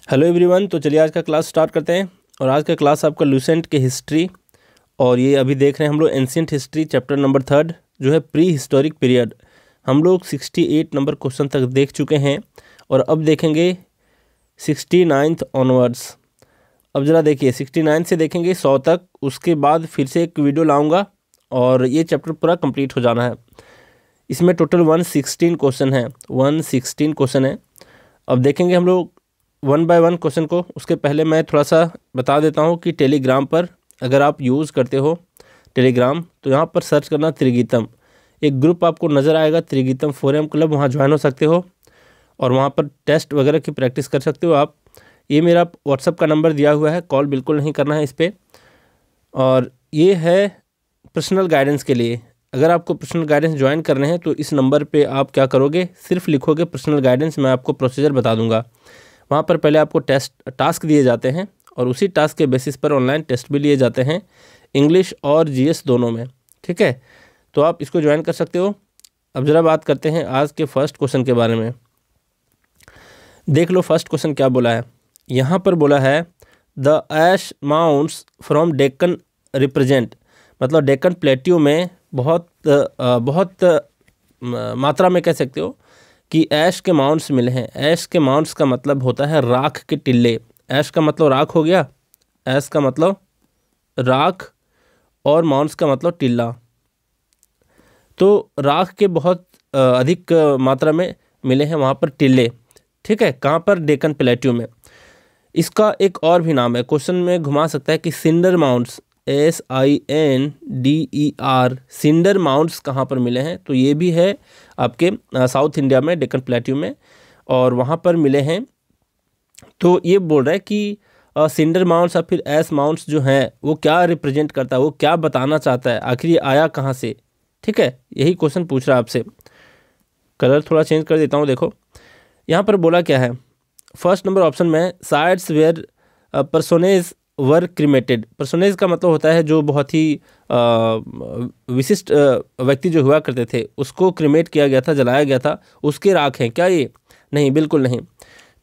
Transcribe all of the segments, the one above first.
Hello everyone. तो चलिए आज का क्लास स्टार्ट करते हैं। और आज का क्लास आपका लूसेंट के हिस्ट्री, और ये अभी देख रहे हैं हम लोग एंशिएंट हिस्ट्री चैप्टर नंबर 3 जो है प्री हिस्टोरिक पीरियड। हम लोग 68 नंबर क्वेश्चन तक देख चुके हैं और अब देखेंगे 69 ऑनवर्ड्स। अब ज़रा देखिए 69 से देखेंगे 100 तक, उसके बाद फिर से एक वीडियो लाऊंगा और ये चैप्टर पूरा कंप्लीट हो जाना है। इसमें टोटल 116 क्वेश्चन है, 116 क्वेश्चन है। अब देखेंगे हम लोग 1 बाय 1 क्वेश्चन को। उसके पहले मैं थोड़ा सा बता देता हूँ कि टेलीग्राम पर अगर आप यूज़ करते हो टेलीग्राम तो यहाँ पर सर्च करना त्रिगीतम। एक ग्रुप आपको नज़र आएगा त्रिगीतम फोरम क्लब, वहाँ ज्वाइन हो सकते हो और वहाँ पर टेस्ट वगैरह की प्रैक्टिस कर सकते हो आप। ये मेरा व्हाट्सअप का नंबर दिया हुआ है, कॉल बिल्कुल नहीं करना है इस पर। और ये है पर्सनल गाइडेंस के लिए। अगर आपको पर्सनल गाइडेंस ज्वाइन करने हैं तो इस नंबर पे आप क्या करोगे, सिर्फ लिखोगे पर्सनल गाइडेंस, मैं आपको प्रोसीजर बता दूंगा। वहाँ पर पहले आपको टास्क दिए जाते हैं और उसी टास्क के बेसिस पर ऑनलाइन टेस्ट भी लिए जाते हैं, इंग्लिश और जीएस दोनों में। ठीक है, तो आप इसको ज्वाइन कर सकते हो। अब ज़रा बात करते हैं आज के फर्स्ट क्वेश्चन के बारे में। देख लो फर्स्ट क्वेश्चन क्या बोला है। यहाँ पर बोला है the ash mounts from Deccan represent, मतलब डेक्कन प्लेट्यू में बहुत मात्रा में कह सकते हो कि ऐश के माउंट्स मिले हैं। ऐश के माउंट्स का मतलब होता है राख के टिल्ले। ऐश का मतलब राख हो गया, ऐश का मतलब राख और माउंट्स का मतलब टिल्ला। तो राख के बहुत अधिक मात्रा में मिले हैं वहाँ पर टिल्ले। ठीक है, कहाँ पर, डेक्कन प्लेट्यू में। इसका एक और भी नाम है, क्वेश्चन में घुमा सकता है कि cinder mounts, SINDER, cinder mounts कहाँ पर मिले हैं, तो ये भी है आपके साउथ इंडिया में डेक्कन प्लेट्यू में, और वहाँ पर मिले हैं। तो ये बोल रहा है कि सिंडर माउंट्स या फिर ऐश माउंट्स जो हैं वो क्या रिप्रेजेंट करता है, वो क्या बताना चाहता है, आखिर ये आया कहाँ से। ठीक है, यही क्वेश्चन पूछ रहा है आपसे। कलर थोड़ा चेंज कर देता हूँ। देखो यहाँ पर बोला क्या है, फर्स्ट नंबर ऑप्शन में sites where personages were cremated. Personages का मतलब होता है जो बहुत ही विशिष्ट व्यक्ति जो हुआ करते थे उसको क्रिमेट किया गया था, जलाया गया था, उसके राख हैं क्या ये? नहीं, बिल्कुल नहीं।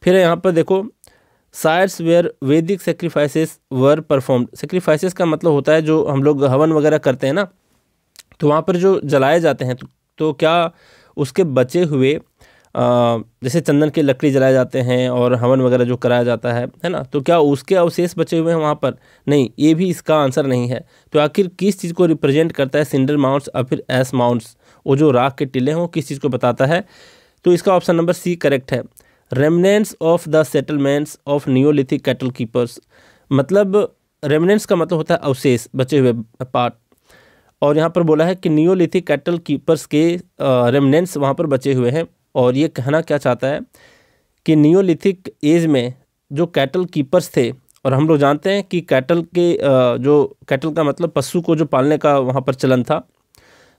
फिर यहाँ पर देखो साइट्स वेयर वैदिक सेक्रीफाइसेस वर परफॉर्म्ड। सेक्रीफाइसेस का मतलब होता है जो हम लोग हवन वगैरह करते हैं ना, तो वहाँ पर जो जलाए जाते हैं तो क्या उसके बचे हुए जैसे चंदन की लकड़ी जलाए जाते हैं और हवन वगैरह जो कराया जाता है ना, तो क्या उसके अवशेष बचे हुए हैं वहाँ पर? नहीं, ये भी इसका आंसर नहीं है। तो आखिर किस चीज़ को रिप्रेजेंट करता है सिंडर माउंट्स और फिर ऐश माउंट्स? वो जो राख के टिले हैं वो किस चीज़ को बताता है? तो इसका ऑप्शन नंबर सी करेक्ट है। Remnants of the settlements of Neolithic cattle keepers, मतलब रेमनेंट्स का मतलब होता है अवशेष, बचे हुए पार्ट। और यहाँ पर बोला है कि नियोलिथिक कैटल कीपर्स के रेमनेंट्स वहाँ पर बचे हुए हैं। और ये कहना क्या चाहता है कि नियोलिथिक एज में जो कैटल कीपर्स थे, और हम लोग जानते हैं कि कैटल के जो कैटल का मतलब पशु को जो पालने का वहाँ पर चलन था,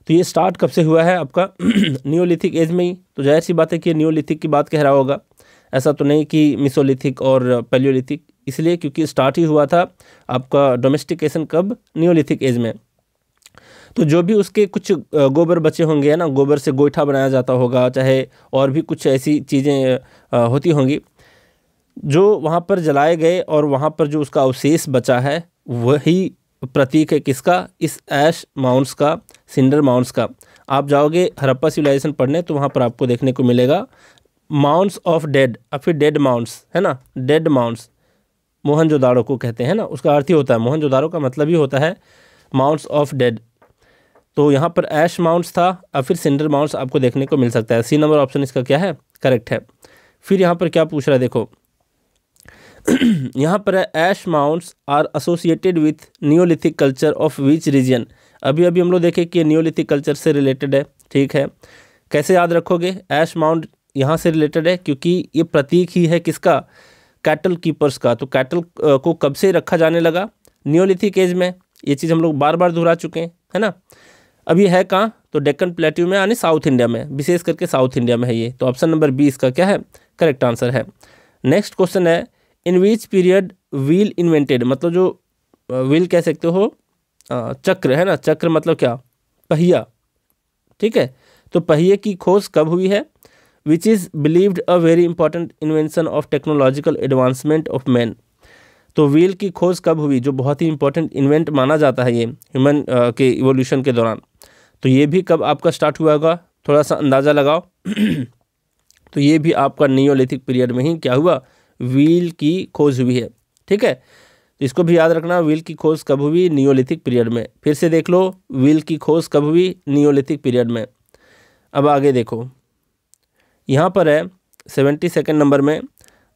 तो ये स्टार्ट कब से हुआ है आपका नियोलिथिक एज में ही। तो जाहिर सी बात है कि नियोलिथिक की बात कह रहा होगा, ऐसा तो नहीं कि मिसोलिथिक और पैलियोलिथिक, इसलिए क्योंकि स्टार्ट ही हुआ था आपका डोमेस्टिकेशन कब, नियोलिथिक एज में। तो जो भी उसके कुछ गोबर बचे होंगे, है ना, गोबर से गोईठा बनाया जाता होगा, चाहे और भी कुछ ऐसी चीज़ें होती होंगी जो वहाँ पर जलाए गए, और वहाँ पर जो उसका अवशेष बचा है वही प्रतीक है किसका, इस ऐश माउंट्स का, सिंडर माउंट्स का। आप जाओगे हड़प्पा सिविलाइजेशन पढ़ने तो वहाँ पर आपको देखने को मिलेगा माउंट्स ऑफ डेड, और फिर डेड माउंट्स, है ना, डेड माउंट्स मोहनजोदाड़ो को कहते हैं ना, उसका अर्थ ही होता है, मोहनजोदाड़ो का मतलब ही होता है माउंट्स ऑफ डेड। तो यहाँ पर ऐश माउंट्स था और फिर सिंडर माउंट्स आपको देखने को मिल सकता है। सी नंबर ऑप्शन इसका क्या है, करेक्ट है। फिर यहाँ पर क्या पूछ रहा है, देखो यहाँ पर है ash mounts are associated with neolithic culture of which region. अभी हम लोग देखें कि नियोलिथिक कल्चर से रिलेटेड है। ठीक है, कैसे याद रखोगे, ऐश माउंट यहाँ से रिलेटेड है क्योंकि ये प्रतीक ही है किसका, कैटल कीपर्स का। तो कैटल को कब से रखा जाने लगा, नियोलिथिक एज में। ये चीज़ हम लोग बार बार दोहरा चुके हैं, है ना। अब ये है कहाँ, तो डेक्कन प्लेट्यू में, यानी साउथ इंडिया में, विशेष करके साउथ इंडिया में है ये। तो ऑप्शन नंबर 20 का क्या है, करेक्ट आंसर है। नेक्स्ट क्वेश्चन है इन विच पीरियड व्हील इन्वेंटेड, मतलब जो व्हील कह सकते हो चक्र, है ना, चक्र मतलब क्या, पहिया। ठीक है, तो पहिए की खोज कब हुई है, which is believed a very important invention of technological advancement of man. तो व्हील की खोज कब हुई, जो बहुत ही इंपॉर्टेंट इन्वेंट माना जाता है ये ह्यूमन के इवोल्यूशन के दौरान, तो ये भी कब आपका स्टार्ट हुआ होगा, थोड़ा सा अंदाज़ा लगाओ। तो ये भी आपका नियोलिथिक पीरियड में ही क्या हुआ, व्हील की खोज हुई है। ठीक है, तो इसको भी याद रखना, व्हील की खोज कब हुई, नियोलिथिक पीरियड में। फिर से देख लो, व्हील की खोज कब हुई, नियोलिथिक पीरियड में। अब आगे देखो, यहाँ पर है 72 नंबर में,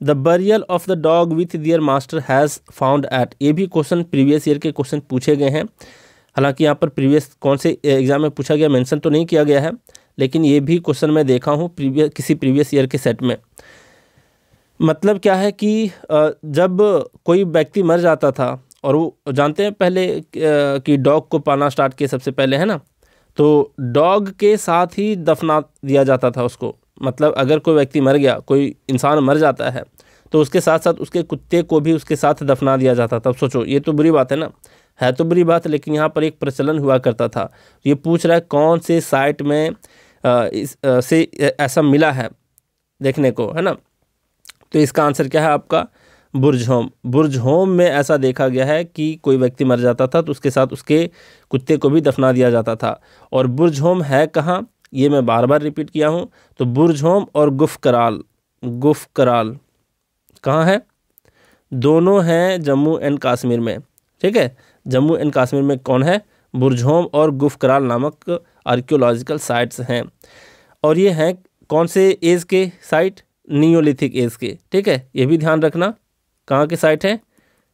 the burial of the dog with their master has found at. ये भी क्वेश्चन प्रीवियस ईयर के क्वेश्चन पूछे गए हैं। हालांकि यहाँ पर प्रीवियस कौन से एग्जाम में पूछा गया मेंशन तो नहीं किया गया है, लेकिन ये भी क्वेश्चन मैं देखा हूँ किसी प्रीवियस ईयर के सेट में। मतलब क्या है कि जब कोई व्यक्ति मर जाता था, और वो जानते हैं पहले कि डॉग को पालना स्टार्ट किए सबसे पहले, है ना, तो डॉग के साथ ही दफना दिया जाता था उसको। मतलब अगर कोई व्यक्ति मर गया, कोई इंसान मर जाता है, तो उसके साथ साथ उसके कुत्ते को भी उसके साथ दफना दिया जाता था। सोचो, ये तो बुरी बात है ना, है तो बुरी बात, लेकिन यहाँ पर एक प्रचलन हुआ करता था। ये पूछ रहा है कौन से साइट में से ऐसा मिला है देखने को, है ना। तो इसका आंसर क्या है आपका, बुर्जहोम। बुर्जहोम में ऐसा देखा गया है कि कोई व्यक्ति मर जाता था तो उसके साथ उसके कुत्ते को भी दफना दिया जाता था। और बुर्जहोम है कहाँ, ये मैं बार बार रिपीट किया हूँ। तो बुर्जहोम और गुफकराल, गुफकराल कहाँ है, दोनों हैं जम्मू एंड कश्मीर में। ठीक है, जम्मू एंड कश्मीर में कौन है, बुर्जहोम और गुफकराल नामक आर्कियोलॉजिकल साइट्स हैं। और ये हैं कौन से एज के साइट, नियोलिथिक एज के। ठीक है, ये भी ध्यान रखना, कहाँ के साइट हैं,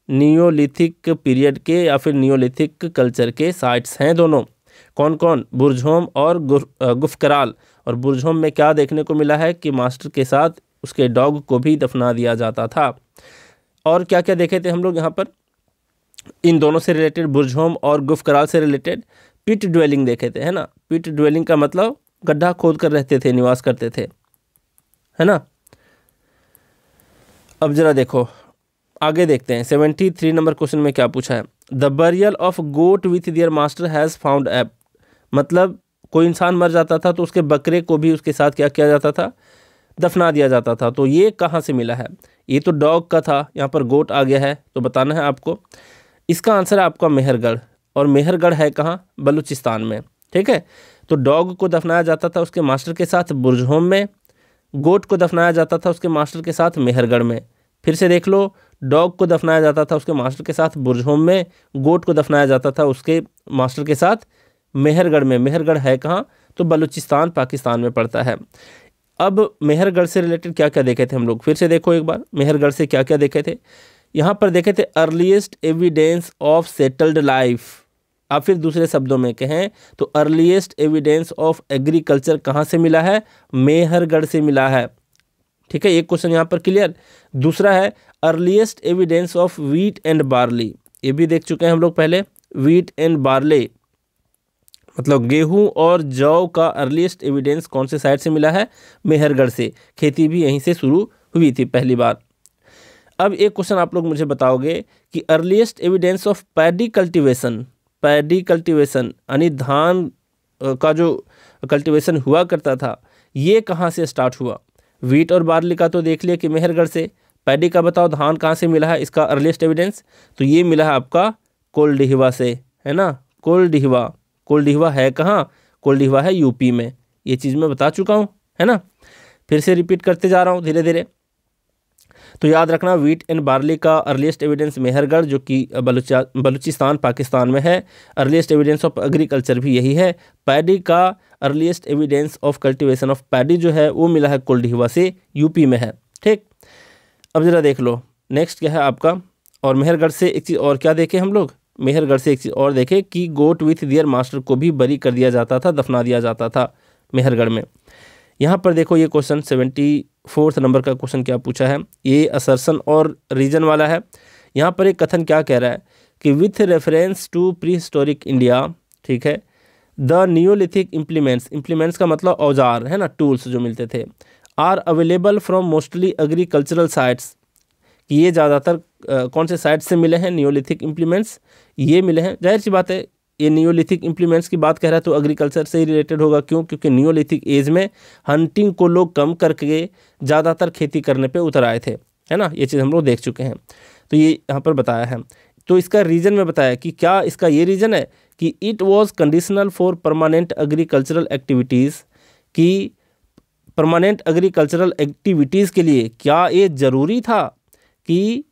नियोलिथिक पीरियड के या फिर नियोलिथिक कल्चर के साइट्स हैं दोनों। कौन कौन, बुर्जहोम और गुफकराल। और बुर्जहोम में क्या देखने को मिला है कि मास्टर के साथ उसके डॉग को भी दफना दिया जाता था। और क्या क्या देखे थे हम लोग यहाँ पर, इन दोनों से रिलेटेड, बुर्जहोम और गुफकराल से रिलेटेड पिट ड्वेलिंग देखे थे, है ना। पिट ड्वेलिंग का मतलब गड्ढा खोद कर रहते थे, निवास करते थे, है ना। अब जरा देखो आगे देखते हैं, 73 नंबर क्वेश्चन में क्या पूछा है, the burial of goat with their master has found at. मतलब कोई इंसान मर जाता था तो उसके बकरे को भी उसके साथ क्या किया जाता था, दफना दिया जाता था। तो ये कहाँ से मिला है, ये तो डॉग का था, यहाँ पर गोट आ गया है, तो बताना है आपको। इसका आंसर है आपका मेहरगढ़। और मेहरगढ़ है कहाँ, बलूचिस्तान में। ठीक है, तो डॉग को दफनाया जाता था उसके मास्टर के साथ बुर्जहोम में, गोट को दफनाया जाता था उसके मास्टर के साथ मेहरगढ़ में। फिर से देख लो, डॉग को दफनाया जाता था उसके मास्टर के साथ बुर्जहोम में, गोट को दफनाया जाता था उसके मास्टर के साथ मेहरगढ़ में। मेहरगढ़ है कहाँ, तो बलूचिस्तान पाकिस्तान में पड़ता है। अब मेहरगढ़ से रिलेटेड क्या क्या देखे थे हम लोग, फिर से देखो एक बार, मेहरगढ़ से क्या क्या देखे थे। यहाँ पर देखे थे earliest evidence of settled life. आप फिर दूसरे शब्दों में कहें तो अर्लीस्ट एविडेंस ऑफ एग्रीकल्चर कहाँ से मिला है, मेहरगढ़ से मिला है। ठीक है, एक क्वेश्चन यहाँ पर क्लियर। दूसरा है earliest evidence of wheat and barley. ये भी देख चुके हैं हम लोग पहले, व्हीट एंड बार्ले मतलब गेहूं और जौ का अर्लीस्ट एविडेंस कौन से साइड से मिला है, मेहरगढ़ से। खेती भी यहीं से शुरू हुई थी पहली बार। अब एक क्वेश्चन आप लोग मुझे बताओगे कि earliest evidence of paddy cultivation, paddy cultivation यानी धान का जो कल्टीवेशन हुआ करता था, ये कहाँ से स्टार्ट हुआ। व्हीट और बार्ली का तो देख लिया कि मेहरगढ़ से, पैडी का बताओ धान कहाँ से मिला है इसका अर्लीस्ट एविडेंस, तो ये मिला है आपका कोल्डिहवा से, है ना। कोल्डिहवा, कोल्डिहवा है कहाँ, कोल्डिहवा है यूपी में। ये चीज़ मैं बता चुका हूँ, है ना। फिर से रिपीट करते जा रहा हूँ धीरे धीरे। तो याद रखना, व्हीट एंड बार्ली का अर्लीस्ट एविडेंस मेहरगढ़ जो कि बलूचिस्तान पाकिस्तान में है। अर्लीस्ट एविडेंस ऑफ एग्रीकल्चर भी यही है। पैडी का earliest evidence of cultivation of paddy जो है वो मिला है कोल्डिहवा से, यूपी में है। ठीक, अब ज़रा देख लो नेक्स्ट क्या है आपका। और मेहरगढ़ से एक चीज़ और क्या देखें हम लोग, मेहरगढ़ से एक चीज़ और देखें कि गोट विथ दियर मास्टर को भी बरी कर दिया जाता था, दफना दिया जाता था मेहरगढ़ में। यहाँ पर देखो ये क्वेश्चन 74 नंबर का क्वेश्चन क्या पूछा है, ये असर्शन और रीजन वाला है। यहाँ पर एक कथन क्या कह रहा है कि with reference to prehistoric India, ठीक है, द नियोलिथिक इम्प्लीमेंट्स, इम्प्लीमेंट्स का मतलब औजार है ना, टूल्स जो मिलते थे, are available from mostly agricultural sites, कि ये ज़्यादातर कौन से साइट से मिले हैं, नियोलिथिक इम्प्लीमेंट्स ये मिले हैं। जाहिर सी बात है ये नियोलिथिक इम्प्लीमेंट्स की बात कह रहा है तो एग्रीकल्चर से ही रिलेटेड होगा। क्यों? क्योंकि नियोलिथिक एज में हंटिंग को लोग कम करके ज़्यादातर खेती करने पे उतर आए थे, है ना। ये चीज़ हम लोग देख चुके हैं, तो ये यहाँ पर बताया है। तो इसका रीज़न में बताया कि क्या इसका ये रीज़न है कि it was conditional for permanent agricultural activities, कि परमानेंट एग्रीकल्चरल एक्टिविटीज़ के लिए क्या ये ज़रूरी था कि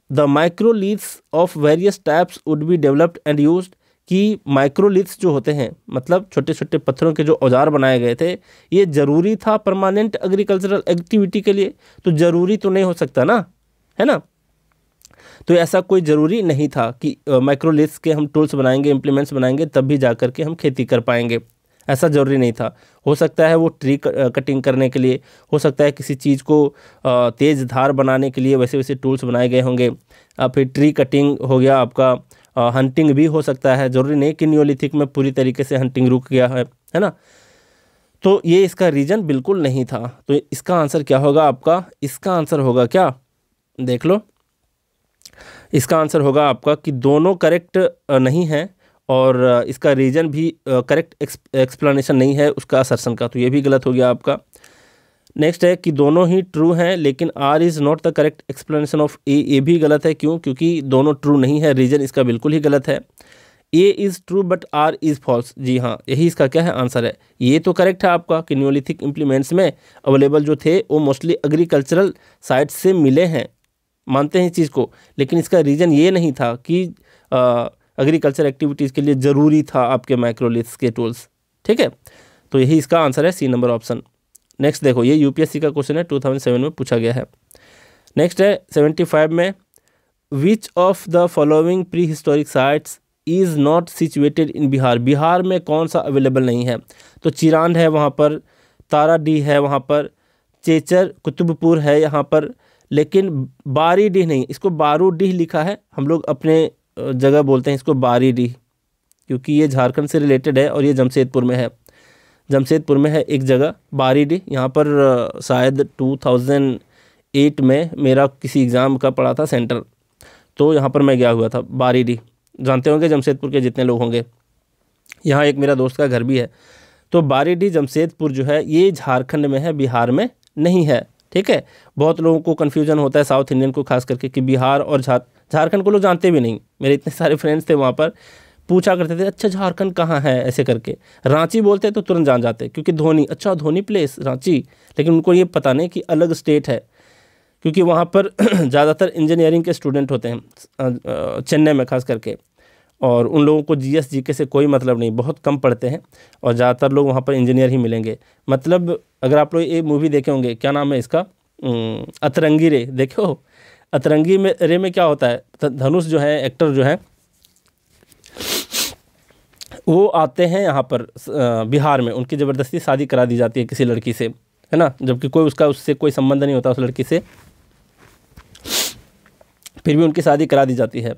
the microliths of various types would be developed and used, कि माइक्रोलिथ्स जो होते हैं मतलब छोटे छोटे पत्थरों के जो औजार बनाए गए थे, ये ज़रूरी था परमानेंट एग्रीकल्चरल एक्टिविटी के लिए? तो ज़रूरी तो नहीं हो सकता ना, है ना। तो ऐसा कोई ज़रूरी नहीं था कि माइक्रोलिथ्स के हम टूल्स बनाएंगे, इम्प्लीमेंट्स बनाएंगे तब भी जा कर के हम खेती कर पाएंगे, ऐसा ज़रूरी नहीं था। हो सकता है वो ट्री कटिंग करने के लिए, हो सकता है किसी चीज़ को तेज़ धार बनाने के लिए वैसे वैसे टूल्स बनाए गए होंगे। फिर ट्री कटिंग हो गया आपका, हंटिंग भी हो सकता है, ज़रूरी नहीं कि नियोलिथिक में पूरी तरीके से हंटिंग रुक गया है ना। तो ये इसका रीज़न बिल्कुल नहीं था। तो इसका आंसर क्या होगा आपका? इसका आंसर होगा क्या, देख लो। इसका आंसर होगा आपका कि दोनों करेक्ट नहीं है, और इसका रीज़न भी करेक्ट एक्सप्लेनेशन नहीं है उसका असर्शन का, तो ये भी गलत हो गया आपका। नेक्स्ट है कि दोनों ही ट्रू हैं लेकिन R is not the correct explanation of A, ये भी गलत है। क्यों? क्योंकि दोनों ट्रू नहीं है, रीज़न इसका बिल्कुल ही गलत है। A is true but R is false, जी हाँ, यही इसका क्या है आंसर है। ये तो करेक्ट है आपका कि नियोलिथिक इम्प्लीमेंट्स में अवेलेबल जो थे वो मोस्टली एग्रीकल्चरल साइट से मिले हैं, मानते हैं इस चीज़ को, लेकिन इसका रीज़न ये नहीं था कि एग्रीकल्चर एक्टिविटीज़ के लिए ज़रूरी था आपके माइक्रोलिथ्स के टूल्स, ठीक है। तो यही इसका आंसर है, सी नंबर ऑप्शन। नेक्स्ट देखो, ये यूपीएससी का क्वेश्चन है, 2007 में पूछा गया है। नेक्स्ट है 75 में, विच of the following pre historic sites is not situated in Bihar, Bihar में कौन सा अवेलेबल नहीं है? तो चिरांद है वहाँ पर, ताराडीह है वहाँ पर, चेचर कुतुबपुर है यहाँ पर, लेकिन बारीडीह नहीं, इसको बारूडीह लिखा है, हम लोग अपने जगह बोलते हैं इसको बारीडीह, क्योंकि ये झारखंड से रिलेटेड है और ये जमशेदपुर में है। जमशेदपुर में है एक जगह बारीडीह, यहाँ पर शायद 2008 में मेरा किसी एग्ज़ाम का पड़ा था सेंटर, तो यहाँ पर मैं गया हुआ था बारीडीह। जानते होंगे जमशेदपुर के जितने लोग होंगे, यहाँ एक मेरा दोस्त का घर भी है। तो बारीडीह जमशेदपुर जो है ये झारखंड में है, बिहार में नहीं है, ठीक है। बहुत लोगों को कन्फ्यूजन होता है साउथ इंडियन को खास करके कि बिहार और झारखंड को लोग जानते भी नहीं। मेरे इतने सारे फ्रेंड्स थे वहाँ पर, पूछा करते थे अच्छा झारखंड कहाँ है, ऐसे करके रांची बोलते तो तुरंत जान जाते क्योंकि धोनी, अच्छा धोनी प्लेस रांची, लेकिन उनको ये पता नहीं कि अलग स्टेट है, क्योंकि वहाँ पर ज़्यादातर इंजीनियरिंग के स्टूडेंट होते हैं चेन्नई में खास करके, और उन लोगों को जीएस जीके से कोई मतलब नहीं, बहुत कम पढ़ते हैं, और ज़्यादातर लोग वहाँ पर इंजीनियर ही मिलेंगे। मतलब अगर आप लोग ये मूवी देखे होंगे, क्या नाम है इसका, अतरंगी रे, देखो अतरंगी में रे में क्या होता है, धनुष जो है एक्टर जो है वो आते हैं यहाँ पर बिहार में, उनकी ज़बरदस्ती शादी करा दी जाती है किसी लड़की से, है ना, जबकि कोई उससे कोई संबंध नहीं होता उस लड़की से, फिर भी उनकी शादी करा दी जाती है।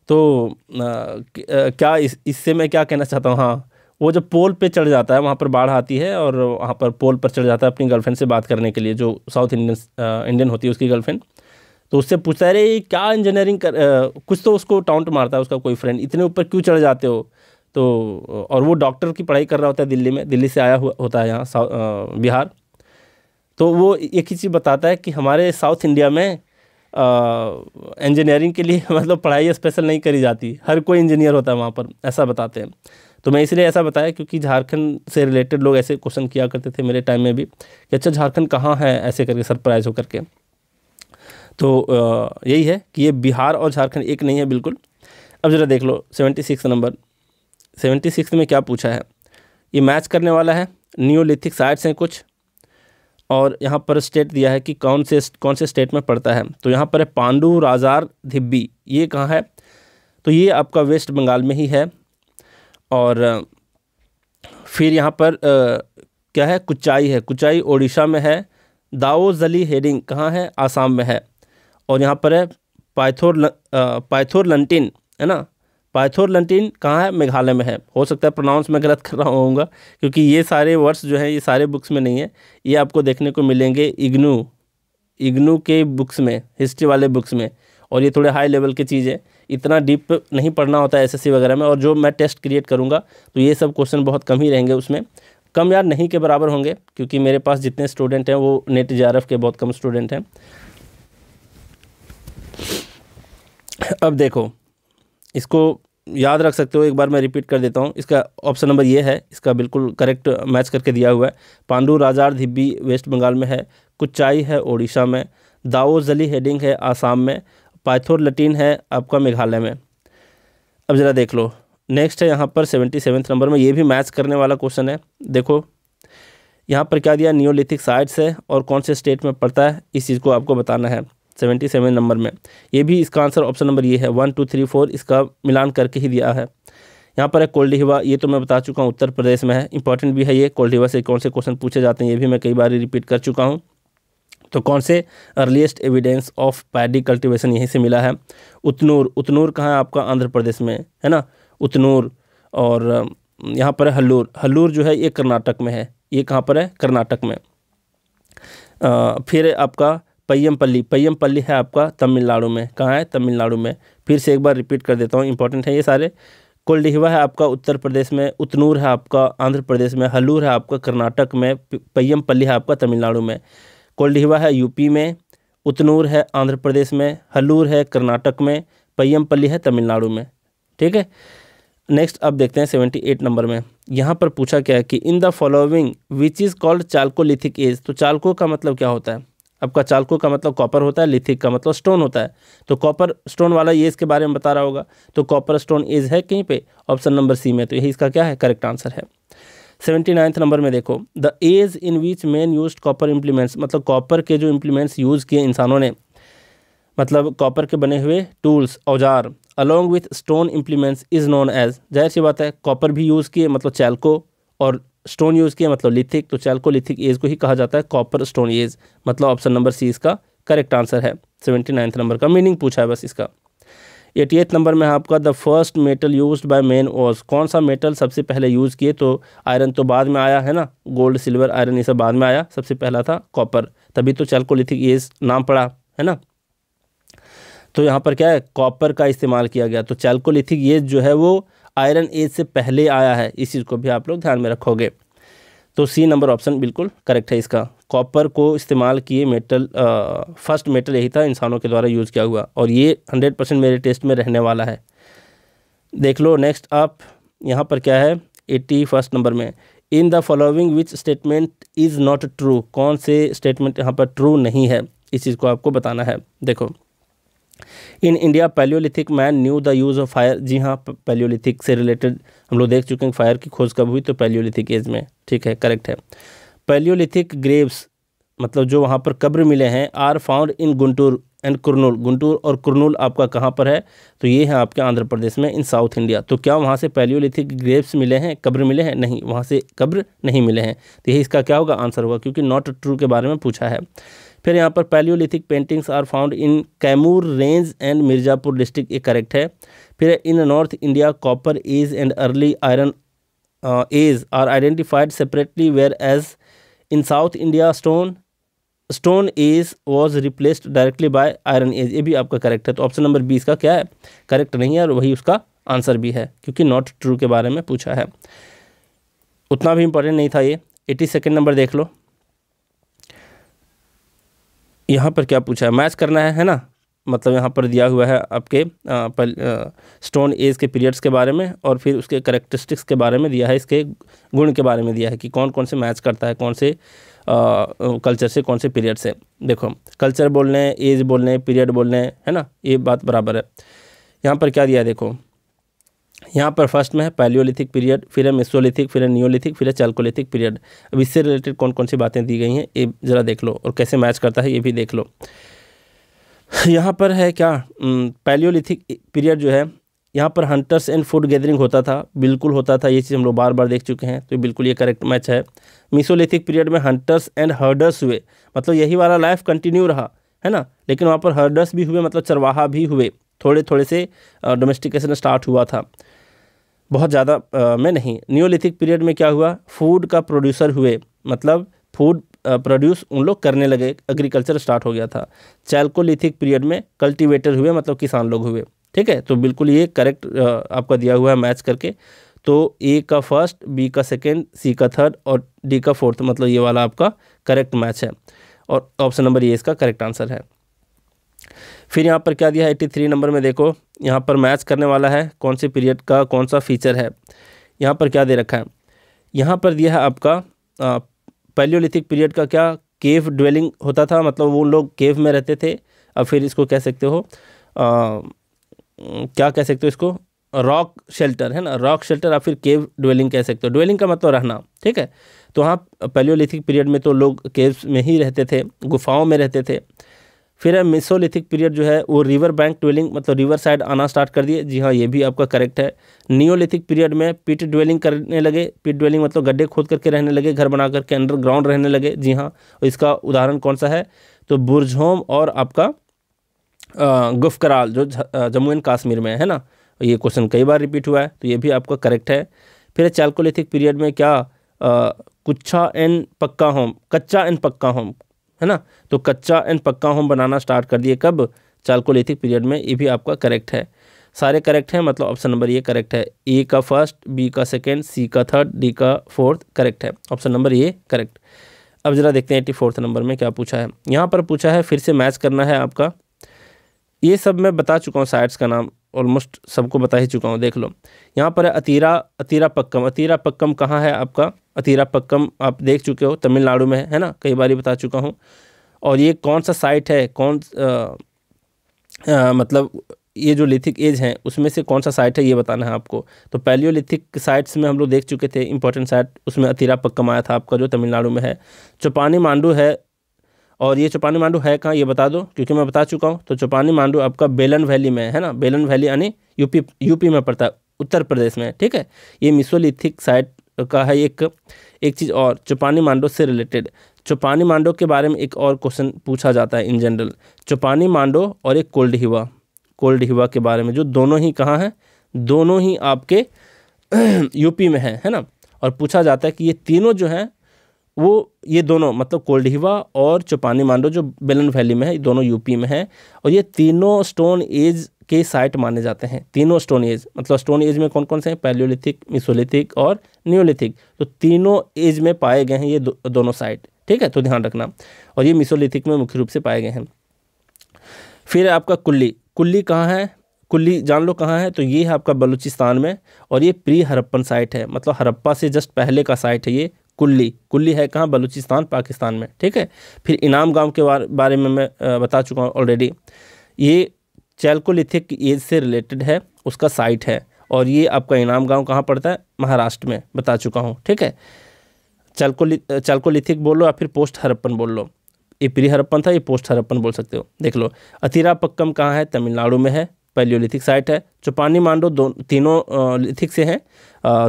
तो क्या इससे मैं क्या कहना चाहता हूँ, हाँ, वो जब पोल पे चढ़ जाता है, वहाँ पर बाढ़ आती है और वहाँ पर पोल पर चढ़ जाता है अपनी गर्लफ्रेंड से बात करने के लिए, जो साउथ इंडियन होती है उसकी गर्लफ्रेंड, तो उससे पूछता है अरे क्या इंजीनियरिंग कुछ तो उसको टाउंट मारता है उसका कोई फ्रेंड, इतने ऊपर क्यों चढ़ जाते हो। तो और वो डॉक्टर की पढ़ाई कर रहा होता है दिल्ली में, दिल्ली से आया हुआ होता है यहाँ बिहार। तो वो एक ही चीज़ बताता है कि हमारे साउथ इंडिया में इंजीनियरिंग के लिए मतलब पढ़ाई स्पेशल नहीं करी जाती, हर कोई इंजीनियर होता है वहाँ पर, ऐसा बताते हैं। तो मैं इसलिए ऐसा बताया क्योंकि झारखंड से रिलेटेड लोग ऐसे क्वेश्चन किया करते थे मेरे टाइम में भी कि अच्छा झारखंड कहाँ है, ऐसे करके सरप्राइज होकर के। तो यही है कि ये बिहार और झारखंड एक नहीं है बिल्कुल। अब ज़रा देख लो 76 नंबर, 76 में क्या पूछा है, ये मैच करने वाला है। नियोलिथिक साइट्स हैं कुछ, और यहाँ पर स्टेट दिया है कि कौन से स्टेट में पड़ता है। तो यहाँ पर है पांडु राजार धिब्बी, ये कहाँ है, तो ये आपका वेस्ट बंगाल में ही है। और फिर यहाँ पर क्या है, कुचाई है, कुचाई ओडिशा में है। दाओजली हेडिंग कहाँ है, आसाम में है। और यहाँ पर है पाइथोरलंटिन, है ना, पाइथोरलंटिन कहाँ है, मेघालय में है। हो सकता है प्रोनाउंस में गलत कर रहा होऊंगा क्योंकि ये सारे वर्ड्स जो हैं ये सारे बुक्स में नहीं है, ये आपको देखने को मिलेंगे इग्नू के बुक्स में, हिस्ट्री वाले बुक्स में, और ये थोड़े हाई लेवल की चीज़ है, इतना डीप नहीं पढ़ना होता है एसएससी वगैरह में, और जो मैं टेस्ट क्रिएट करूँगा तो ये सब क्वेश्चन बहुत कम ही रहेंगे उसमें, कम यार नहीं के बराबर होंगे, क्योंकि मेरे पास जितने स्टूडेंट हैं वो नेट जेआरएफ के बहुत कम स्टूडेंट हैं। अब देखो, इसको याद रख सकते हो, एक बार मैं रिपीट कर देता हूँ। इसका ऑप्शन नंबर ये है, इसका बिल्कुल करेक्ट मैच करके दिया हुआ है। पांडु राजार धिब्बी वेस्ट बंगाल में है, कुचाई है ओडिशा में, दाओ जली हेडिंग है आसाम में, पाइथोर लटीन है आपका मेघालय में। अब ज़रा देख लो, नेक्स्ट है यहाँ पर 77 नंबर में, ये भी मैच करने वाला क्वेश्चन है। देखो यहाँ पर क्या दिया, नियोलिथिक साइट्स है और कौन से स्टेट में पड़ता है, इस चीज़ को आपको बताना है 77 नंबर में। ये भी इसका आंसर ऑप्शन नंबर ये है, 1 2 3 4 इसका मिलान करके ही दिया है। यहाँ पर है कोल्डिहिवा, ये तो मैं बता चुका हूँ उत्तर प्रदेश में है, इंपॉर्टेंट भी है ये। कोल्डिहिवा से कौन से क्वेश्चन पूछे जाते हैं ये भी मैं कई बार रिपीट कर चुका हूँ। तो कौन से earliest evidence of paddy cultivation यहीं से मिला है। उतनूर, उतनूर कहाँ है आपका, आंध्र प्रदेश में है ना उतनूर। और यहाँ पर है हल्लूर, हल्लूर जो है ये कर्नाटक में है, ये कहाँ पर है, कर्नाटक में। फिर आपका पय्यमपल्ली, पय्यमपल्ली है आपका तमिलनाडु में, कहाँ है, तमिलनाडु में। फिर से एक बार रिपीट कर देता हूँ, इंपॉर्टेंट है ये सारे। कोल्डिहिवा है आपका उत्तर प्रदेश में, उतनूर है आपका आंध्र प्रदेश में, हल्लूर है आपका कर्नाटक में, पय्यमपल्ली है आपका तमिलनाडु में। कोल्डिहिवा है यूपी में, उतनूर है आंध्र प्रदेश में, हल्लूर है कर्नाटक में, पय्यमपल्ली है तमिलनाडु में। ठीक है, नेक्स्ट अब देखते हैं 78 नंबर में। यहाँ पर पूछा क्या है कि in the following which is called chalcolithic age. तो चाल्को का मतलब क्या होता है आपका, चाल्को का मतलब कॉपर होता है, लिथिक का मतलब स्टोन होता है। तो कॉपर स्टोन वाला एज के बारे में बता रहा होगा, तो कॉपर स्टोन एज है कहीं पे, ऑप्शन नंबर सी में, तो यही इसका क्या है, करेक्ट आंसर है। 79 नंबर में देखो, the age in which man used copper implements, मतलब कॉपर के जो इम्प्लीमेंट्स यूज़ किए इंसानों ने, मतलब कॉपर के बने हुए टूल्स औजार, along with stone implements is known age. जाहिर सी बात है, कॉपर भी यूज़ किए मतलब चैल्को, और स्टोन यूज़ किए मतलब लिथिक, तो चैल्कोलिथिक एज को ही कहा जाता है कॉपर स्टोन एज, मतलब ऑप्शन नंबर सी इसका करेक्ट आंसर है। 79 नंबर का मीनिंग पूछा है बस इसका। 88 नंबर में आपका the first metal used by man was, कौन सा मेटल सबसे पहले यूज़ किए। तो आयरन तो बाद में आया है ना, गोल्ड सिल्वर आयरन ये सब बाद में आया, सबसे पहला था कॉपर, तभी तो चैल्कोलिथिक एज नाम पड़ा है ना। तो यहाँ पर क्या है, कॉपर का इस्तेमाल किया गया, तो चैल्कोलिथिक एज जो है वो आयरन एज से पहले आया है, इस चीज़ को भी आप लोग ध्यान में रखोगे। तो सी नंबर ऑप्शन बिल्कुल करेक्ट है इसका, कॉपर को इस्तेमाल किए मेटल, फर्स्ट मेटल यही था इंसानों के द्वारा यूज़ किया हुआ, और ये 100% मेरे टेस्ट में रहने वाला है। देख लो नेक्स्ट आप, यहाँ पर क्या है 81 नंबर में, इन the following which statement is not true, कौन से स्टेटमेंट यहाँ पर ट्रू नहीं है, इस चीज़ को आपको बताना है। देखो, in India paleolithic man knew the use of fire, जी हाँ, पैलियोलिथिक से रिलेटेड हम लोग देख चुके हैं फायर की खोज कब हुई, तो पैलियोलिथिक एज में, ठीक है, करेक्ट है। पैलियोलिथिक ग्रेव्स, मतलब जो वहाँ पर कब्र मिले हैं, are found in Guntur and Kurnool, Guntur और कुरनूल आपका कहाँ पर है, तो ये है आपके आंध्र प्रदेश में, इन साउथ इंडिया। तो क्या वहाँ से पैलियोलिथिक ग्रेव्स मिले हैं, कब्र मिले हैं, नहीं, वहाँ से कब्र नहीं मिले हैं, तो यही इसका क्या होगा, आंसर होगा, क्योंकि नॉट ट्रू के बारे में पूछा है। फिर यहाँ पर paleolithic paintings are found in Kaimur range and Mirzapur district, ये करेक्ट है। फिर in north India copper age and early iron age are identified separately, whereas in south India stone age was replaced directly by iron age, ये भी आपका correct है। तो option number 20 का क्या है, करेक्ट नहीं है, और वही उसका आंसर भी है, क्योंकि नॉट ट्रू के बारे में पूछा है, उतना भी इंपॉर्टेंट नहीं था ये। 82 नंबर देख लो, यहाँ पर क्या पूछा है, मैच करना है ना, मतलब यहाँ पर दिया हुआ है आपके स्टोन एज के पीरियड्स के बारे में, और फिर उसके करेक्टरिस्टिक्स के बारे में दिया है, इसके गुण के बारे में दिया है कि कौन कौन से मैच करता है, कौन से कल्चर से, कौन से पीरियड से। देखो, कल्चर बोलने, एज बोलने, पीरियड बोलने, है ना, ये बात बराबर है। यहाँ पर क्या दिया है, देखो यहाँ पर फर्स्ट में है पैलियोलिथिक पीरियड, फिर है मेसोलिथिक, फिर है नियोलिथिक, फिर है चैल्कोलिथिक पीरियड। अब इससे रिलेटेड कौन कौन सी बातें दी गई हैं ये ज़रा देख लो, और कैसे मैच करता है ये भी देख लो। यहाँ पर है क्या, पैलियोलिथिक पीरियड जो है, यहाँ पर हंटर्स एंड फूड गैदरिंग होता था, बिल्कुल होता था, ये चीज़ हम लोग बार बार देख चुके हैं, तो बिल्कुल ये करेक्ट मैच है। मेसोलिथिक पीरियड में हंटर्स एंड हर्डर्स हुए, मतलब यही वाला लाइफ कंटिन्यू रहा, है ना, लेकिन वहाँ पर हर्डर्स भी हुए, मतलब चरवाहा भी हुए, थोड़े थोड़े से डोमेस्टिकेशन स्टार्ट हुआ था, बहुत ज़्यादा में नहीं। नियोलिथिक पीरियड में क्या हुआ, फूड का प्रोड्यूसर हुए, मतलब फूड प्रोड्यूस उन लोग करने लगे, एग्रीकल्चर स्टार्ट हो गया था। चैल्कोलिथिक पीरियड में कल्टीवेटर हुए, मतलब किसान लोग हुए। ठीक है, तो बिल्कुल ये करेक्ट आपका दिया हुआ है मैच करके। तो ए का फर्स्ट, बी का सेकेंड, सी का थर्ड और डी का फोर्थ, मतलब ये वाला आपका करेक्ट मैच है और ऑप्शन नंबर ये इसका करेक्ट आंसर है। फिर यहाँ पर क्या दिया है 83 नंबर में, देखो यहाँ पर मैच करने वाला है कौन से पीरियड का कौन सा फीचर है। यहाँ पर क्या दे रखा है, यहाँ पर दिया है आपका पैलियोलिथिक पीरियड का क्या केव ड्वेलिंग होता था, मतलब वो लोग केव में रहते थे। अब फिर इसको कह सकते हो क्या कह सकते हो इसको, रॉक शेल्टर है ना, रॉक शेल्टर या फिर केव ड्वेलिंग कह सकते हो। ड्वेलिंग का मतलब रहना, ठीक है। तो हाँ, पैलियोलिथिक पीरियड में तो लोग केव्स में ही रहते थे, गुफाओं में रहते थे। फिर है मेसोलिथिक पीरियड जो है वो रिवर बैंक ड्वेलिंग, मतलब रिवर साइड आना स्टार्ट कर दिए। जी हाँ, ये भी आपका करेक्ट है। नियोलिथिक पीरियड में पिट ड्वेलिंग करने लगे। पिट ड्वेलिंग मतलब गड्ढे खोद करके रहने लगे, घर बना करके अंडरग्राउंड रहने लगे। जी हाँ, और इसका उदाहरण कौन सा है, तो बुर्जहोम और आपका गुफकराल जो जम्मू एंड कश्मीर में है ना। ये क्वेश्चन कई बार रिपीट हुआ है, तो ये भी आपका करेक्ट है। फिर चालकोलिथिक पीरियड में क्या कुच्छा एंड पक्का होम, कच्चा एंड पक्का होम है ना, तो कच्चा एंड पक्का होम बनाना स्टार्ट कर दिए कब, चालकोलिथिक पीरियड में। ये भी आपका करेक्ट है, सारे करेक्ट हैं, मतलब ऑप्शन नंबर ये करेक्ट है। ए का फर्स्ट, बी का सेकेंड, सी का थर्ड, डी का फोर्थ करेक्ट है, ऑप्शन नंबर ये करेक्ट। अब जरा देखते हैं 84 नंबर में क्या पूछा है। यहाँ पर पूछा है फिर से मैच करना है आपका। ये सब मैं बता चुका हूँ, साइट्स का नाम ऑलमोस्ट सबको बता ही चुका हूँ, देख लो। यहाँ पर है अतीरा पक्कम। अतीरा पक्कम कहाँ है आपका, अतीरा पक्कम आप देख चुके हो, तमिलनाडु में है ना, कई बार बता चुका हूँ। और ये कौन सा साइट है, मतलब ये जो लिथिक एज हैं उसमें से कौन सा साइट है ये बताना है आपको। तो पैलियोलिथिक साइट्स में हम लोग देख चुके थे, इंपॉर्टेंट साइट, उसमें अतीरा पक्कम आया था आपका जो तमिलनाडु में है। चौपानी मांडू है, और ये चौपानी मांडू है कहाँ ये बता दो, क्योंकि मैं बता चुका हूँ। तो चौपानी मांडू आपका बेलन वैली में है ना, बेलन वैली यानी यूपी में पड़ता है, उत्तर प्रदेश में, ठीक है। ये मेसोलिथिक साइट का है। एक चीज़ और चौपानी मांडू से रिलेटेड, चौपानी मांडू के बारे में एक और क्वेश्चन पूछा जाता है इन जनरल। चौपानी मांडू और एक कोल्ड हिवा के बारे में, जो दोनों ही कहाँ हैं, दोनों ही आपके यूपी में है ना। और पूछा जाता है कि ये तीनों जो हैं वो, ये दोनों मतलब कोल्ड हिवा और चौपानी मांडू जो बेलन वैली में है, ये दोनों यूपी में है। और ये तीनों स्टोन एज के साइट माने जाते हैं। तीनों स्टोन एज, मतलब स्टोन एज में कौन कौन से हैं, पैलियोलिथिक, मेसोलिथिक और नियोलिथिक। तो तीनों एज में पाए गए हैं ये दोनों साइट, ठीक है, तो ध्यान रखना। और ये मेसोलिथिक में मुख्य रूप से पाए गए हैं। फिर आपका कुल्ली कहाँ है, कुल्ली जान लो कहाँ है, तो ये है आपका बलूचिस्तान में। और ये प्री हड़प्पन साइट है, मतलब हड़प्पा से जस्ट पहले का साइट है ये। कुल्ली है कहाँ, बलूचिस्तान पाकिस्तान में, ठीक है। फिर इनाम गांव के बारे में मैं बता चुका हूँ ऑलरेडी। ये चैल्कोलिथिक एज से रिलेटेड है, उसका साइट है। और ये आपका इनाम गांव कहाँ पड़ता है, महाराष्ट्र में, बता चुका हूँ, ठीक है। चैल्कोलिथिक बोल लो या फिर पोस्ट हड़प्पन बोल लो। ये प्री हड़प्पन था, ये पोस्ट हड़प्पन बोल सकते हो, देख लो। अतीरा पक्कम कहाँ है, तमिलनाडु में है, पैलियोलिथिक साइट है। चौपानी मांडू तीनों लिथिक से हैं,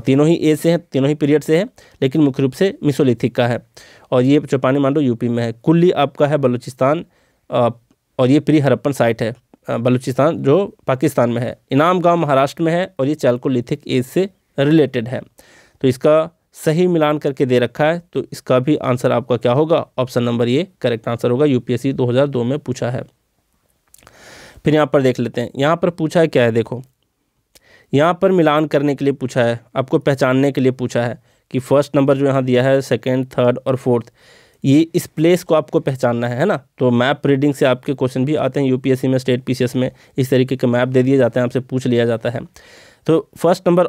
तीनों ही एज से हैं, तीनों ही पीरियड से हैं, लेकिन मुख्य रूप से मेसोलिथिक का है। और ये चौपानी मांडू यूपी में है। कुल्ली आपका है बलूचिस्तान, और ये प्री हड़प्पन साइट है बलूचिस्तान जो पाकिस्तान में है। इनाम गांव महाराष्ट्र में है, और ये चैल्कोलिथिक एज से रिलेटेड है। तो इसका सही मिलान करके दे रखा है, तो इसका भी आंसर आपका क्या होगा, ऑप्शन नंबर ये करेक्ट आंसर होगा। यूपीएससी 2002 में पूछा है। फिर यहाँ पर देख लेते हैं, यहाँ पर पूछा है क्या है, देखो यहाँ पर मिलान करने के लिए पूछा है, आपको पहचानने के लिए पूछा है कि फर्स्ट नंबर जो यहाँ दिया है, सेकंड, थर्ड और फोर्थ, ये इस प्लेस को आपको पहचानना है ना। तो मैप रीडिंग से आपके क्वेश्चन भी आते हैं यूपीएससी में, स्टेट पीसीएस में इस तरीके के मैप दे दिए जाते हैं, आपसे पूछ लिया जाता है। तो फर्स्ट नंबर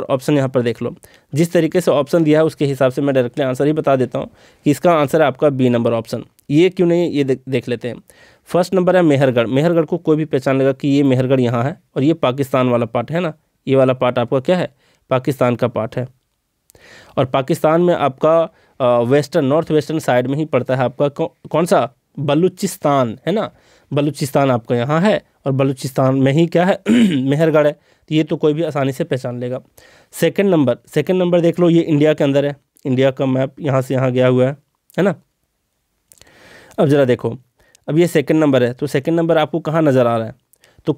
ऑप्शन यहाँ पर देख लो, जिस तरीके से ऑप्शन दिया है उसके हिसाब से मैं डायरेक्टली आंसर ही बता देता हूँ कि इसका आंसर है आपका बी नंबर ऑप्शन। ये क्यों नहीं, ये देख लेते हैं। फर्स्ट नंबर है मेहरगढ़। मेहरगढ़ को कोई भी पहचान लेगा कि ये मेहरगढ़ यहाँ है, और ये पाकिस्तान वाला पार्ट है ना, ये वाला पार्ट आपका क्या है, पाकिस्तान का पार्ट है। और पाकिस्तान में आपका वेस्टर्न, नॉर्थ वेस्टर्न साइड में ही पड़ता है आपका कौन सा, बलूचिस्तान है ना। बलूचिस्तान आपका यहाँ है, और बलूचिस्तान में ही क्या है मेहरगढ़ है। तो ये तो कोई भी आसानी से पहचान लेगा। सेकंड नंबर देख लो, ये इंडिया के अंदर है, इंडिया का मैप यहाँ से यहाँ गया हुआ है ना। अब जरा देखो, अब ये सेकंड नंबर है, तो सेकंड नंबर आपको कहाँ नज़र आ रहा है, तो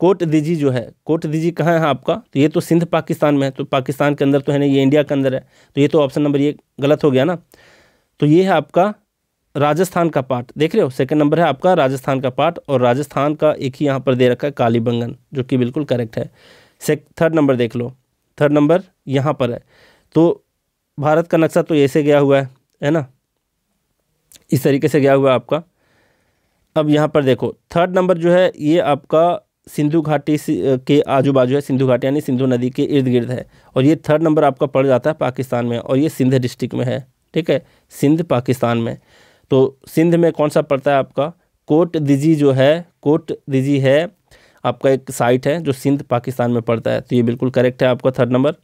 कोट दीजी जो है, कोट दीजी कहाँ है आपका, तो ये तो सिंध पाकिस्तान में है, तो पाकिस्तान के अंदर तो है नहीं, ये इंडिया के अंदर है। तो ये तो ऑप्शन नंबर ये गलत हो गया ना। तो ये है आपका राजस्थान का पार्ट देख रहे हो, सेकंड नंबर है आपका राजस्थान का पार्ट, और राजस्थान का एक ही यहाँ पर दे रखा है कालीबंगन, जो कि बिल्कुल करेक्ट है। थर्ड नंबर देख लो, थर्ड नंबर यहाँ पर है। तो भारत का नक्शा तो ऐसे गया हुआ है ना, इस तरीके से गया हुआ है आपका। अब यहाँ पर देखो थर्ड नंबर जो है ये आपका सिंधु घाटी के आजू बाजू है, सिंधु घाटी यानी सिंधु नदी के इर्द गिर्द है, और ये थर्ड नंबर आपका पड़ जाता है पाकिस्तान में, और ये सिंध डिस्ट्रिक्ट में है, ठीक है, सिंध पाकिस्तान में। तो सिंध में कौन सा पड़ता है आपका, कोट दिजी जो है, कोट दिजी है आपका एक साइट है जो सिंध पाकिस्तान में पड़ता है, तो ये बिल्कुल करेक्ट है आपका थर्ड नंबर।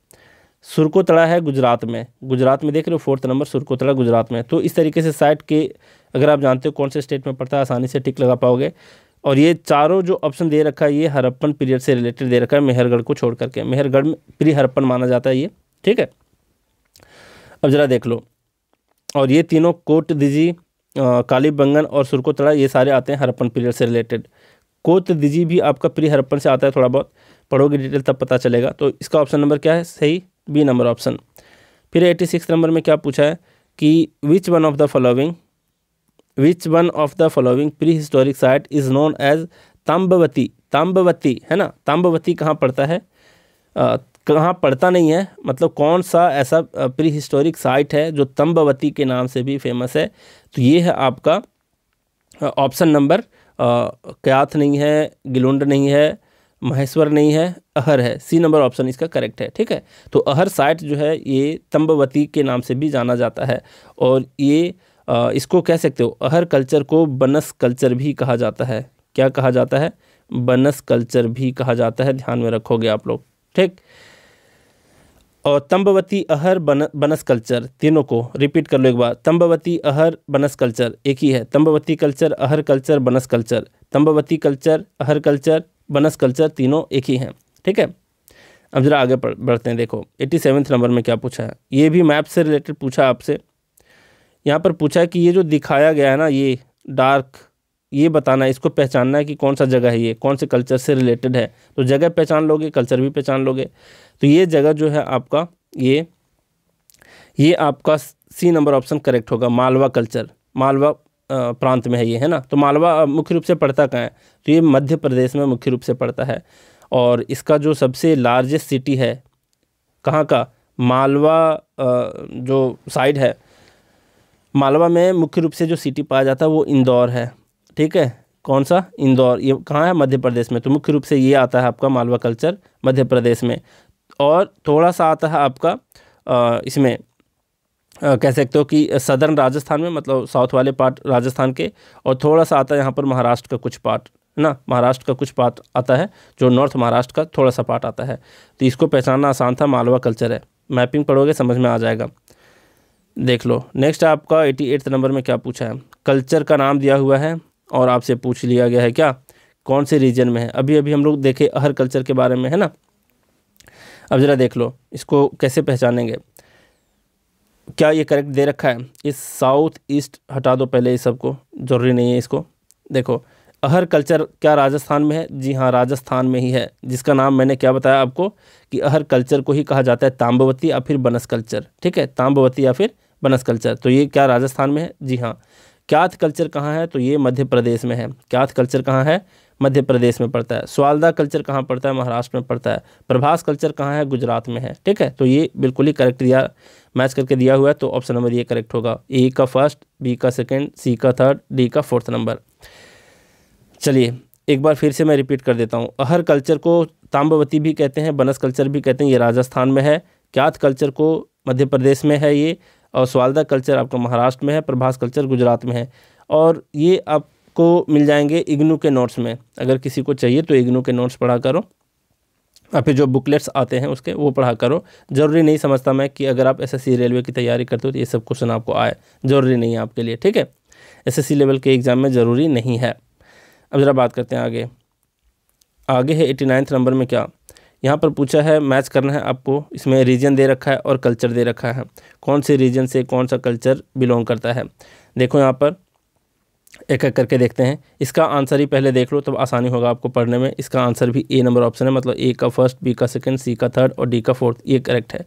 सुरकोतड़ा है गुजरात में, गुजरात में देख रहे हो, फोर्थ नंबर सुरकोतड़ा गुजरात में। तो इस तरीके से साइट के अगर आप जानते हो कौन से स्टेट में पड़ता है आसानी से टिक लगा पाओगे। और ये चारों जो ऑप्शन दे रखा है ये हड़प्पन पीरियड से रिलेटेड दे रखा है, मेहरगढ़ को छोड़ करके, मेहरगढ़ में प्री हड़प्पन माना जाता है ये, ठीक है। अब जरा देख लो, और ये तीनों कोट दिजी, कालीबंगन और सुरकोतड़ा ये सारे आते हैं हड़प्पन पीरियड से रिलेटेड। कोट दिजी भी आपका प्री हड़प्पन से आता है, थोड़ा बहुत पढ़ोगे डिटेल तब पता चलेगा। तो इसका ऑप्शन नंबर क्या है सही, बी नंबर ऑप्शन। फिर 86 नंबर में क्या पूछा है कि which one of the following prehistoric site is known as Tambavati. Tambavati है ना, ताम्बवती कहाँ पड़ता है, कहाँ पड़ता नहीं है, मतलब कौन सा ऐसा प्री हिस्टोरिक साइट है जो तंबवती के नाम से भी फेमस है। तो ये है आपका ऑप्शन नंबर, क्याथ नहीं है, गिलोंड नहीं है, महेश्वर नहीं है, अहर है, सी नंबर ऑप्शन इसका करेक्ट है, ठीक है। तो अहर साइट जो है ये तंबवती के नाम से भी जाना जाता है, और ये इसको कह सकते हो, अहर कल्चर को बनस कल्चर भी कहा जाता है। क्या कहा जाता है, बनस कल्चर भी कहा जाता है, ध्यान में रखोगे आप लोग, ठीक। और तंबवती, अहर, बनस कल्चर, तीनों को रिपीट कर लो एक बार, तंबवती, अहर, बनस कल्चर एक ही है, तंबवती कल्चर, अहर कल्चर, बनस कल्चर, तंबवती कल्चर, अहर कल्चर, बनस कल्चर, तीनों एक ही हैं, ठीक है। अब जरा आगे बढ़ते हैं। देखो 87 नंबर में क्या पूछा है, ये भी मैप से रिलेटेड पूछा आपसे। यहाँ पर पूछा है कि ये जो दिखाया गया है ना, ये डार्क, ये बताना है, इसको पहचानना है कि कौन सा जगह है, ये कौन से कल्चर से रिलेटेड है। तो जगह पहचान लोगे, कल्चर भी पहचान लोगे। तो ये जगह जो है आपका, ये आपका सी नंबर ऑप्शन करेक्ट होगा, मालवा कल्चर, मालवा प्रांत में है ये, है ना। तो मालवा मुख्य रूप से पड़ता कहाँ है, तो ये मध्य प्रदेश में मुख्य रूप से पड़ता है। और इसका जो सबसे लार्जेस्ट सिटी है कहाँ का, मालवा जो साइड है, मालवा में मुख्य रूप से जो सिटी पाया जाता है वो इंदौर है, ठीक है। कौन सा, इंदौर, ये कहाँ है, मध्य प्रदेश में। तो मुख्य रूप से ये आता है आपका मालवा कल्चर मध्य प्रदेश में। और थोड़ा सा आता है आपका इसमें कह सकते हो कि सदर्न राजस्थान में, मतलब साउथ वाले पार्ट राजस्थान के, और थोड़ा सा आता है यहाँ पर महाराष्ट्र का कुछ पार्ट, है ना, महाराष्ट्र का कुछ पार्ट आता है, जो नॉर्थ महाराष्ट्र का थोड़ा सा पार्ट आता है। तो इसको पहचानना आसान था, मालवा कल्चर है, मैपिंग पढ़ोगे समझ में आ जाएगा। देख लो नेक्स्ट आपका 88 नंबर में क्या पूछा है, कल्चर का नाम दिया हुआ है और आपसे पूछ लिया गया है क्या, कौन से रीजन में है। अभी अभी हम लोग देखे अहर कल्चर के बारे में, है ना। अब ज़रा देख लो इसको कैसे पहचानेंगे, क्या ये करेक्ट दे रखा है, इस साउथ ईस्ट हटा दो पहले, ये सबको ज़रूरी नहीं है इसको। देखो अहर कल्चर क्या राजस्थान में है, जी हाँ राजस्थान में ही है, जिसका नाम मैंने क्या बताया आपको कि अहर कल्चर को ही कहा जाता है ताम्बवती या फिर बनस कल्चर, ठीक है, ताम्बवती या फिर बनस कल्चर। तो ये क्या राजस्थान में है, जी हाँ। क्याथ कल्चर कहाँ है, तो ये मध्य प्रदेश में है। क्याथ कल्चर कहाँ है, मध्य प्रदेश में पड़ता है। स्वालदा कल्चर कहाँ पड़ता है, महाराष्ट्र में पड़ता है। प्रभास कल्चर कहाँ है, गुजरात में है, ठीक है। तो ये बिल्कुल ही करेक्ट दिया, मैच करके दिया हुआ है, तो ऑप्शन नंबर ये करेक्ट होगा, ए का फर्स्ट, बी का सेकंड, सी का थर्ड, डी का फोर्थ नंबर। चलिए एक बार फिर से मैं रिपीट कर देता हूँ, अहर कल्चर को ताम्बवती भी कहते हैं, बनस कल्चर भी कहते हैं, ये राजस्थान में है। क्याथ कल्चर को मध्य प्रदेश में है ये, और स्वालदा कल्चर आपका महाराष्ट्र में है। प्रभास कल्चर गुजरात में है। और ये आपको मिल जाएंगे इग्नू के नोट्स में, अगर किसी को चाहिए तो इग्नू के नोट्स पढ़ा करो, और फिर जो बुकलेट्स आते हैं उसके वो पढ़ा करो। ज़रूरी नहीं समझता मैं कि अगर आप एसएससी रेलवे की तैयारी करते हो तो ये सब क्वेश्चन आपको आए, ज़रूरी नहीं है आपके लिए, ठीक है। एसएससी लेवल के एग्ज़ाम में ज़रूरी नहीं है। अब ज़रा बात करते हैं आगे है 89 नंबर में क्या, यहाँ पर पूछा है, मैच करना है आपको। इसमें रीजन दे रखा है और कल्चर दे रखा है, कौन से रीजन से कौन सा कल्चर बिलोंग करता है। देखो यहाँ पर एक एक करके देखते हैं। इसका आंसर ही पहले देख लो तब आसानी होगा आपको पढ़ने में। इसका आंसर भी ए नंबर ऑप्शन है, मतलब ए का फर्स्ट, बी का सेकंड, सी का थर्ड और डी का फोर्थ, ये करेक्ट है।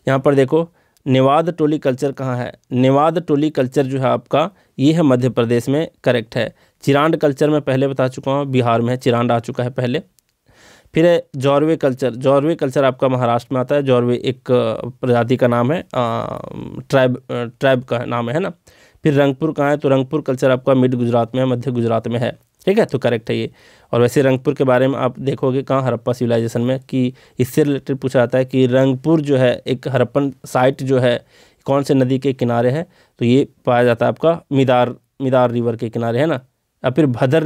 यहाँ पर देखो नेवाद टोली कल्चर कहाँ है? नेवाद टोली कल्चर जो है आपका, ये है मध्य प्रदेश में, करेक्ट है। चिरांड कल्चर मैं पहले बता चुका हूँ, बिहार में है, चिरांड आ चुका है पहले। फिर है जॉर्वे कल्चर। जॉर्वे कल्चर आपका महाराष्ट्र में आता है। जॉर्वे एक प्रजाति का नाम है, ट्राइब का नाम है ना। फिर रंगपुर कहाँ है? तो रंगपुर कल्चर आपका मिड गुजरात में है, मध्य गुजरात में है, ठीक है, तो करेक्ट है ये। और वैसे रंगपुर के बारे में आप देखोगे कहाँ, हड़प्पा सिविलाइजेशन में, कि इससे रिलेटेड पूछा जाता है कि रंगपुर जो है एक हड़प्पन साइट जो है कौन से नदी के किनारे है? तो ये पाया जाता है आपका मिदार रिवर के किनारे, है ना। या फिर भद्र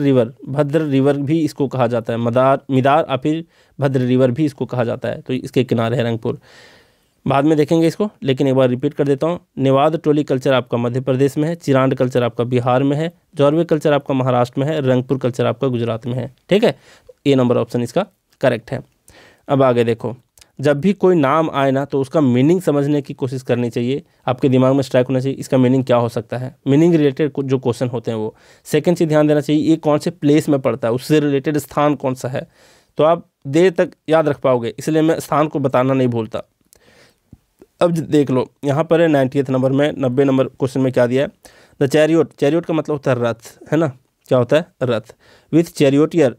रिवर भी इसको कहा जाता है, मिदार या फिर भद्र रिवर भी इसको कहा जाता है, तो इसके किनारे है रंगपुर। बाद में देखेंगे इसको, लेकिन एक बार रिपीट कर देता हूँ। नेवाद टोली कल्चर आपका मध्य प्रदेश में है, चिरांड कल्चर आपका बिहार में है, जॉर्वे कल्चर आपका महाराष्ट्र में है, रंगपुर कल्चर आपका गुजरात में है, ठीक है। ए नंबर ऑप्शन इसका करेक्ट है। अब आगे देखो, जब भी कोई नाम आए ना तो उसका मीनिंग समझने की कोशिश करनी चाहिए, आपके दिमाग में स्ट्राइक होना चाहिए इसका मीनिंग क्या हो सकता है। मीनिंग रिलेटेड जो क्वेश्चन होते हैं वो। सेकंड चीज़ ध्यान देना चाहिए, ये कौन से प्लेस में पड़ता है, उससे रिलेटेड स्थान कौन सा है, तो आप देर तक याद रख पाओगे, इसलिए मैं स्थान को बताना नहीं भूलता। अब देख लो, यहाँ पर है 90th नंबर में, 90 नंबर क्वेश्चन में क्या दिया है? The chariot. चैरियोट का मतलब होता है रथ, है ना, क्या होता है? रथ। विथ चैरियोटियर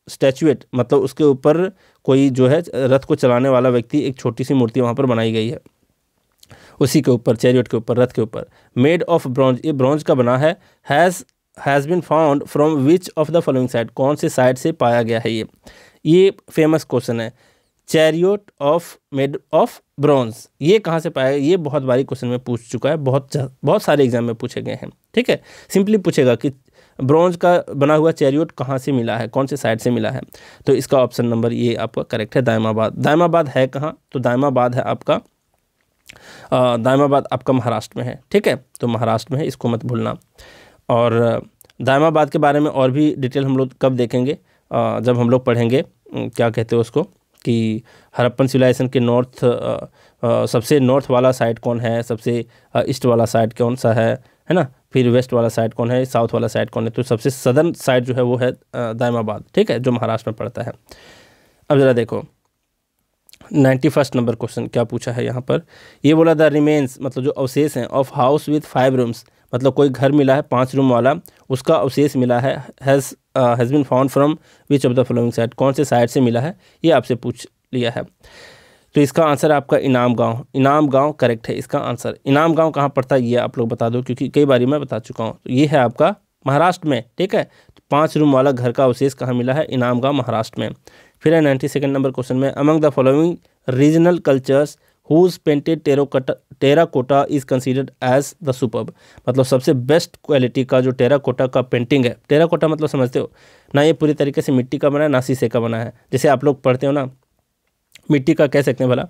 स्टैचुएट, मतलब उसके ऊपर कोई जो है रथ को चलाने वाला व्यक्ति, एक छोटी सी मूर्ति वहाँ पर बनाई गई है, उसी के ऊपर, चैरियोट के ऊपर, रथ के ऊपर। मेड ऑफ ब्रॉन्ज, ये ब्रॉन्ज का बना है। Has been found from which of the following side, कौन से साइड से पाया गया है ये फेमस क्वेश्चन है। Chariot of made of bronze, ये कहाँ से पाया? ये बहुत बारी क्वेश्चन में पूछ चुका है, बहुत सारे एग्जाम में पूछे गए हैं, ठीक है। सिंपली पूछेगा कि ब्रॉन्ज का बना हुआ चैरियोट कहाँ से मिला है, कौन से साइड से मिला है, तो इसका ऑप्शन नंबर ये आपका करेक्ट है, दायमाबाद। दायमाबाद है कहाँ? तो दायमाबाद है आपका, दायमाबाद आपका महाराष्ट्र में है, ठीक है, तो महाराष्ट्र में है, इसको मत भूलना। और दायमाबाद के बारे में और भी डिटेल हम लोग कब देखेंगे? जब हम लोग पढ़ेंगे क्या कहते हैं उसको, कि हड़प्पन सिविलाइजेशन के सबसे नॉर्थ वाला साइड कौन है, सबसे ईस्ट वाला साइड कौन सा है ना, फिर वेस्ट वाला साइड कौन है, साउथ वाला साइड कौन है, तो सबसे सदर्न साइड जो है वो है दायमाबाद, ठीक है, जो महाराष्ट्र में पड़ता है। अब ज़रा देखो 91st नंबर क्वेश्चन क्या पूछा है यहाँ पर, ये बोला द रिमेन्स, मतलब जो अवशेष हैं, ऑफ हाउस विथ 5 रूम्स, मतलब कोई घर मिला है 5 रूम वाला, उसका अवशेष मिला है, has been found from which of the following side, कौन से साइड से मिला है, ये आपसे पूछ लिया है। तो इसका आंसर आपका इनाम गांव। इनाम गांव करेक्ट है इसका आंसर। इनाम गांव कहाँ पड़ता है ये आप लोग बता दो, क्योंकि कई बारी मैं बता चुका हूँ। तो ये है आपका महाराष्ट्र में, ठीक है। तो 5 रूम वाला घर का अवशेष कहाँ मिला है? इनाम गांव, महाराष्ट्र में। फिर है 92nd नंबर क्वेश्चन में, among the following regional cultures whose painted terracotta is considered as the superb, मतलब सबसे बेस्ट क्वालिटी का जो टेराकोटा का पेंटिंग है। टेराकोटा मतलब समझते हो ना, ये पूरी तरीके से मिट्टी का बना है ना शीशे का बना है। जैसे आप लोग पढ़ते हो ना, मिट्टी का कह सकते हैं भला,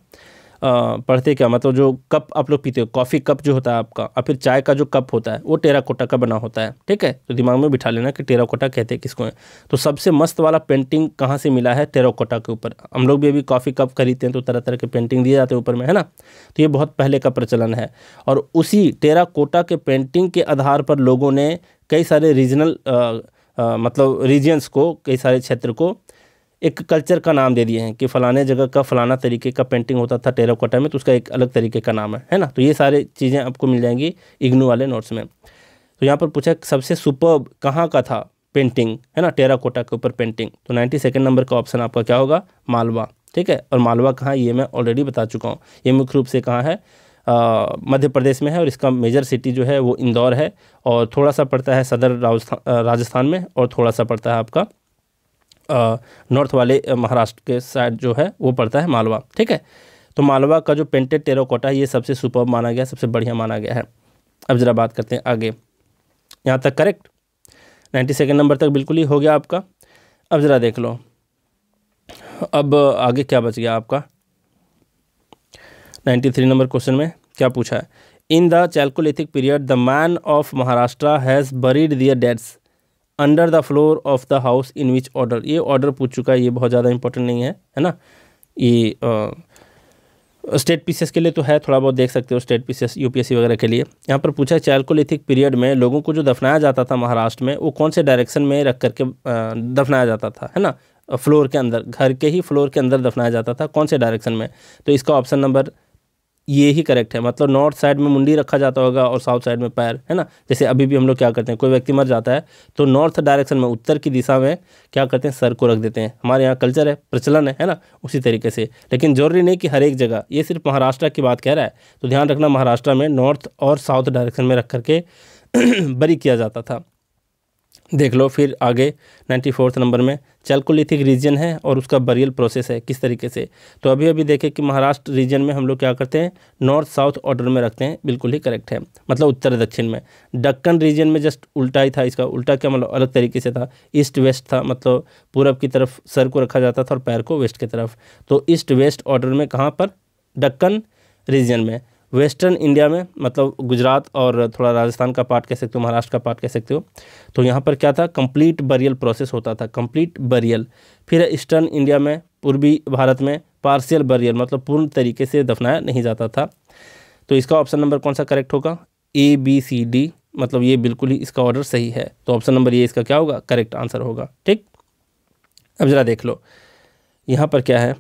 पढ़ते क्या, मतलब जो कप आप लोग पीते हो, कॉफ़ी कप जो होता है आपका, और फिर चाय का जो कप होता है वो टेराकोटा का बना होता है, ठीक है। तो दिमाग में बिठा लेना कि टेराकोटा कहते हैं किसको है। तो सबसे मस्त वाला पेंटिंग कहाँ से मिला है? टेराकोटा के ऊपर। हम लोग भी अभी कॉफ़ी कप खरीदते हैं तो तरह तरह के पेंटिंग दिए जाते हैं ऊपर में, है ना। तो ये बहुत पहले का प्रचलन है, और उसी टेराकोटा के पेंटिंग के आधार पर लोगों ने कई सारे रीजनल मतलब रीजियंस को, कई सारे क्षेत्र को एक कल्चर का नाम दे दिए हैं कि फलाने जगह का फलाना तरीके का पेंटिंग होता था टेराकोटा में, तो उसका एक अलग तरीके का नाम है ना। तो ये सारी चीज़ें आपको मिल जाएंगी इग्नू वाले नोट्स में। तो यहाँ पर पूछा सबसे सुपर्ब कहाँ का था पेंटिंग, है ना, टेराकोटा के ऊपर पेंटिंग। तो 92nd नंबर का ऑप्शन आपका क्या होगा? मालवा, ठीक है। और मालवा कहाँ, ये मैं ऑलरेडी बता चुका हूँ। ये मुख्य रूप से कहाँ है? मध्य प्रदेश में है, और इसका मेजर सिटी जो है वो इंदौर है, और थोड़ा सा पड़ता है सदर राजस्थान में, और थोड़ा सा पड़ता है आपका नॉर्थ वाले महाराष्ट्र के साइड जो है वो पड़ता है मालवा, ठीक है। तो मालवा का जो पेंटेड टेराकोटा है ये सबसे सुपर्ब माना गया, सबसे बढ़िया माना गया है। अब ज़रा बात करते हैं आगे, यहाँ तक करेक्ट, 92nd नंबर तक बिल्कुल ही हो गया आपका। अब ज़रा देख लो अब आगे क्या बच गया आपका। 93 नंबर क्वेश्चन में क्या पूछा है? In the chalcolithic period the man of Maharashtra has buried their deads under the floor of the house in which order. ये ऑर्डर पूछ चुका है, ये बहुत ज़्यादा इंपॉर्टेंट नहीं है, है ना। ये स्टेट पीसीएस के लिए तो है, थोड़ा बहुत देख सकते हो, स्टेट पीसीएस यूपीएससी वगैरह के लिए। यहाँ पर पूछा है चैल्कोलिथिक पीरियड में लोगों को जो दफनाया जाता था महाराष्ट्र में, वो कौन से डायरेक्शन में रख करके दफनाया जाता था, है ना। फ्लोर के अंदर, घर के ही फ्लोर के अंदर दफनाया जाता था, कौन से डायरेक्शन में? तो इसका ऑप्शन नंबर ये ही करेक्ट है। मतलब नॉर्थ साइड में मुंडी रखा जाता होगा और साउथ साइड में पैर, है ना। जैसे अभी भी हम लोग क्या करते हैं, कोई व्यक्ति मर जाता है तो नॉर्थ डायरेक्शन में, उत्तर की दिशा में क्या करते हैं, सर को रख देते हैं। हमारे यहाँ कल्चर है, प्रचलन है ना, उसी तरीके से। लेकिन जरूरी नहीं कि हर एक जगह, ये सिर्फ महाराष्ट्र की बात कह रहा है, तो ध्यान रखना महाराष्ट्र में नॉर्थ और साउथ डायरेक्शन में रख करके बरी किया जाता था। देख लो फिर आगे 94 नंबर में चैल्कोलिथिक रीजन है और उसका बरियल प्रोसेस है किस तरीके से। तो अभी अभी देखें कि महाराष्ट्र रीजन में हम लोग क्या करते हैं, नॉर्थ साउथ ऑर्डर में रखते हैं, बिल्कुल ही करेक्ट है, मतलब उत्तर दक्षिण में। दक्कन रीजन में जस्ट उल्टा ही था, इसका उल्टा क्या मतलब अलग तरीके से था, ईस्ट वेस्ट था, मतलब पूरब की तरफ सर को रखा जाता था और पैर को वेस्ट की तरफ। तो ईस्ट वेस्ट ऑर्डर में कहाँ पर, दक्कन रीजन में। वेस्टर्न इंडिया में मतलब गुजरात और थोड़ा राजस्थान का पार्ट कह सकते हो, महाराष्ट्र का पार्ट कह सकते हो। तो यहाँ पर क्या था, कंप्लीट बरियल प्रोसेस होता था, कंप्लीट बरियल। फिर ईस्टर्न इंडिया में, पूर्वी भारत में पार्शियल बरियल, मतलब पूर्ण तरीके से दफनाया नहीं जाता था। तो इसका ऑप्शन नंबर कौन सा करेक्ट होगा, A B C D, मतलब ये बिल्कुल ही इसका ऑर्डर सही है। तो ऑप्शन नंबर ये इसका क्या होगा, करेक्ट आंसर होगा। ठीक, अब ज़रा देख लो यहाँ पर क्या है,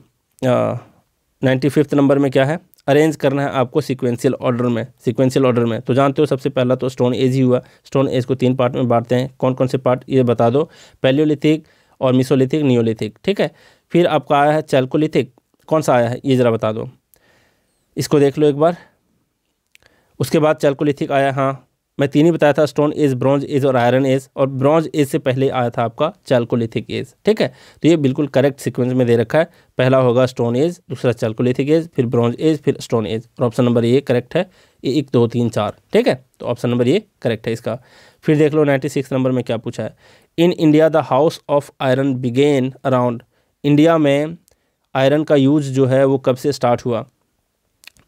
95 नंबर में क्या है, अरेंज करना है आपको सीक्वेंशियल ऑर्डर में। सीक्वेंशियल ऑर्डर में तो जानते हो सबसे पहला तो स्टोन एज ही हुआ। स्टोन एज को 3 पार्ट में बांटते हैं, कौन कौन से पार्ट ये बता दो, पैलियोलिथिक और मिसोलिथिक, नियोलिथिक। ठीक है, फिर आपका आया है चैल्कोलिथिक, कौन सा आया है ये ज़रा बता दो, इसको देख लो एक बार। उसके बाद चैल्कोलिथिक आया, हाँ मैं 3 ही बताया था, स्टोन एज, ब्रॉन्ज एज और आयरन एज, और ब्रॉन्ज एज से पहले आया था आपका चैल्कोलिथिक एज। ठीक है, तो ये बिल्कुल करेक्ट सीक्वेंस में दे रखा है, पहला होगा स्टोन एज, दूसरा चैल्कोलिथिक एज, फिर ब्रॉन्ज एज, फिर स्टोन एज, और ऑप्शन नंबर ये करेक्ट है, 1 2 3 4। ठीक है, तो ऑप्शन नंबर ये करेक्ट है इसका। फिर देख लो 96 नंबर में क्या पूछा है, in India the house of iron began around, India में आयरन का यूज जो है वो कब से स्टार्ट हुआ,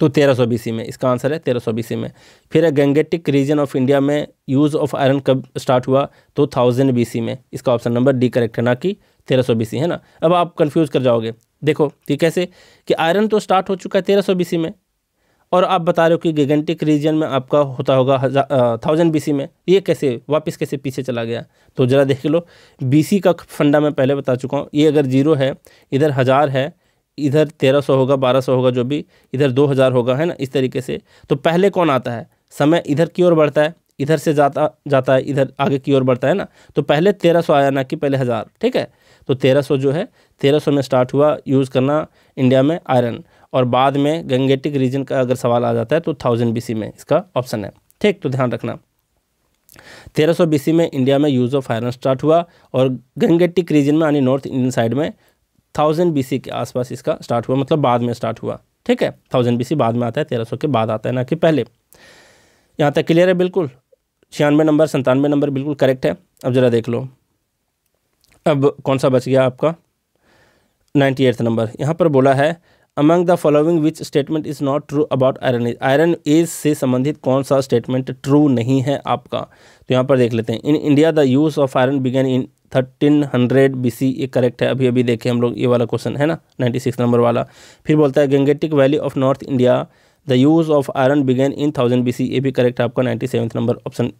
तो 1300 BC में, इसका आंसर है 1300 BC में। फिर गंगेटिक रीजन ऑफ इंडिया में यूज़ ऑफ आयरन कब स्टार्ट हुआ, तो 1000 BC में, इसका ऑप्शन नंबर डी करेक्ट है, ना कि 1300 BC, है ना। अब आप कंफ्यूज कर जाओगे, देखो कि कैसे कि आयरन तो स्टार्ट हो चुका है 1300 BC में, और आप बता रहे हो कि गैंगेटिक रीजन में आपका होता होगा 1000 BC में, ये कैसे वापस कैसे पीछे चला गया। तो ज़रा देख लो, BC का फंडा मैं पहले बता चुका हूँ, ये अगर 0 है, इधर 1000 है, इधर 1300 होगा, 1200 होगा, जो भी इधर 2000 होगा, है ना, इस तरीके से। तो पहले कौन आता है, समय इधर की ओर बढ़ता है, इधर से जाता है, इधर आगे की ओर बढ़ता है ना, तो पहले 1300 आया, ना कि पहले 1000। ठीक है, तो 1300 जो है, 1300 में स्टार्ट हुआ यूज़ करना इंडिया में आयरन, और बाद में गंगेटिक रीजन का अगर सवाल आ जाता है तो 1000 BC में इसका ऑप्शन है। ठीक, तो ध्यान रखना 1300 BC में इंडिया में यूज़ ऑफ आयरन स्टार्ट हुआ, और गंगेटिक रीजन में यानी नॉर्थ इंडियन साइड में 1000 BC के आसपास इसका स्टार्ट हुआ, मतलब बाद में स्टार्ट हुआ। ठीक है, 1000 BC बाद में आता है, 1300 के बाद आता है, ना कि पहले। यहाँ तक क्लियर है बिल्कुल। 96 नंबर, 97 नंबर बिल्कुल करेक्ट है। अब ज़रा देख लो, अब कौन सा बच गया आपका, 98 नंबर। यहाँ पर बोला है among the following which statement is not true about iron age, iron age से संबंधित कौन सा स्टेटमेंट ट्रू नहीं है आपका। तो यहाँ पर देख लेते हैं, in India the use of iron began in 1300 BC, ये करेक्ट है, अभी अभी देखे हम लोग ये वाला क्वेश्चन, है ना, 96 नंबर वाला। फिर बोलता है gangetic valley of north India the use of iron began in 1000 BC, ये भी करेक्ट है आपका, 97 नंबर ऑप्शन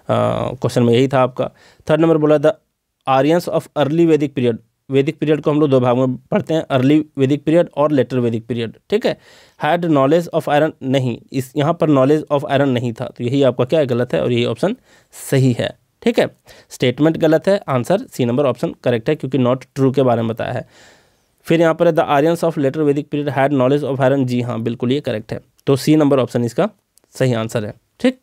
क्वेश्चन में यही था आपका। थर्ड नंबर बोला द आर्यंस ऑफ अर्ली वैदिक पीरियड, वैदिक पीरियड को हम लोग 2 भाग में पढ़ते हैं, अर्ली वैदिक पीरियड और लेटर वैदिक पीरियड। ठीक है, हैड नॉलेज ऑफ आयरन, नहीं, इस यहाँ पर नॉलेज ऑफ आयरन नहीं था, तो यही आपका क्या है, गलत है, और यही ऑप्शन सही है। ठीक है, स्टेटमेंट गलत है, answer C number option correct है, क्योंकि नॉट ट्रू के बारे में बताया है। फिर यहाँ पर the Aryans of later Vedic period had knowledge of iron, जी हाँ बिल्कुल ये करेक्ट है, तो सी नंबर ऑप्शन इसका सही आंसर है। ठीक,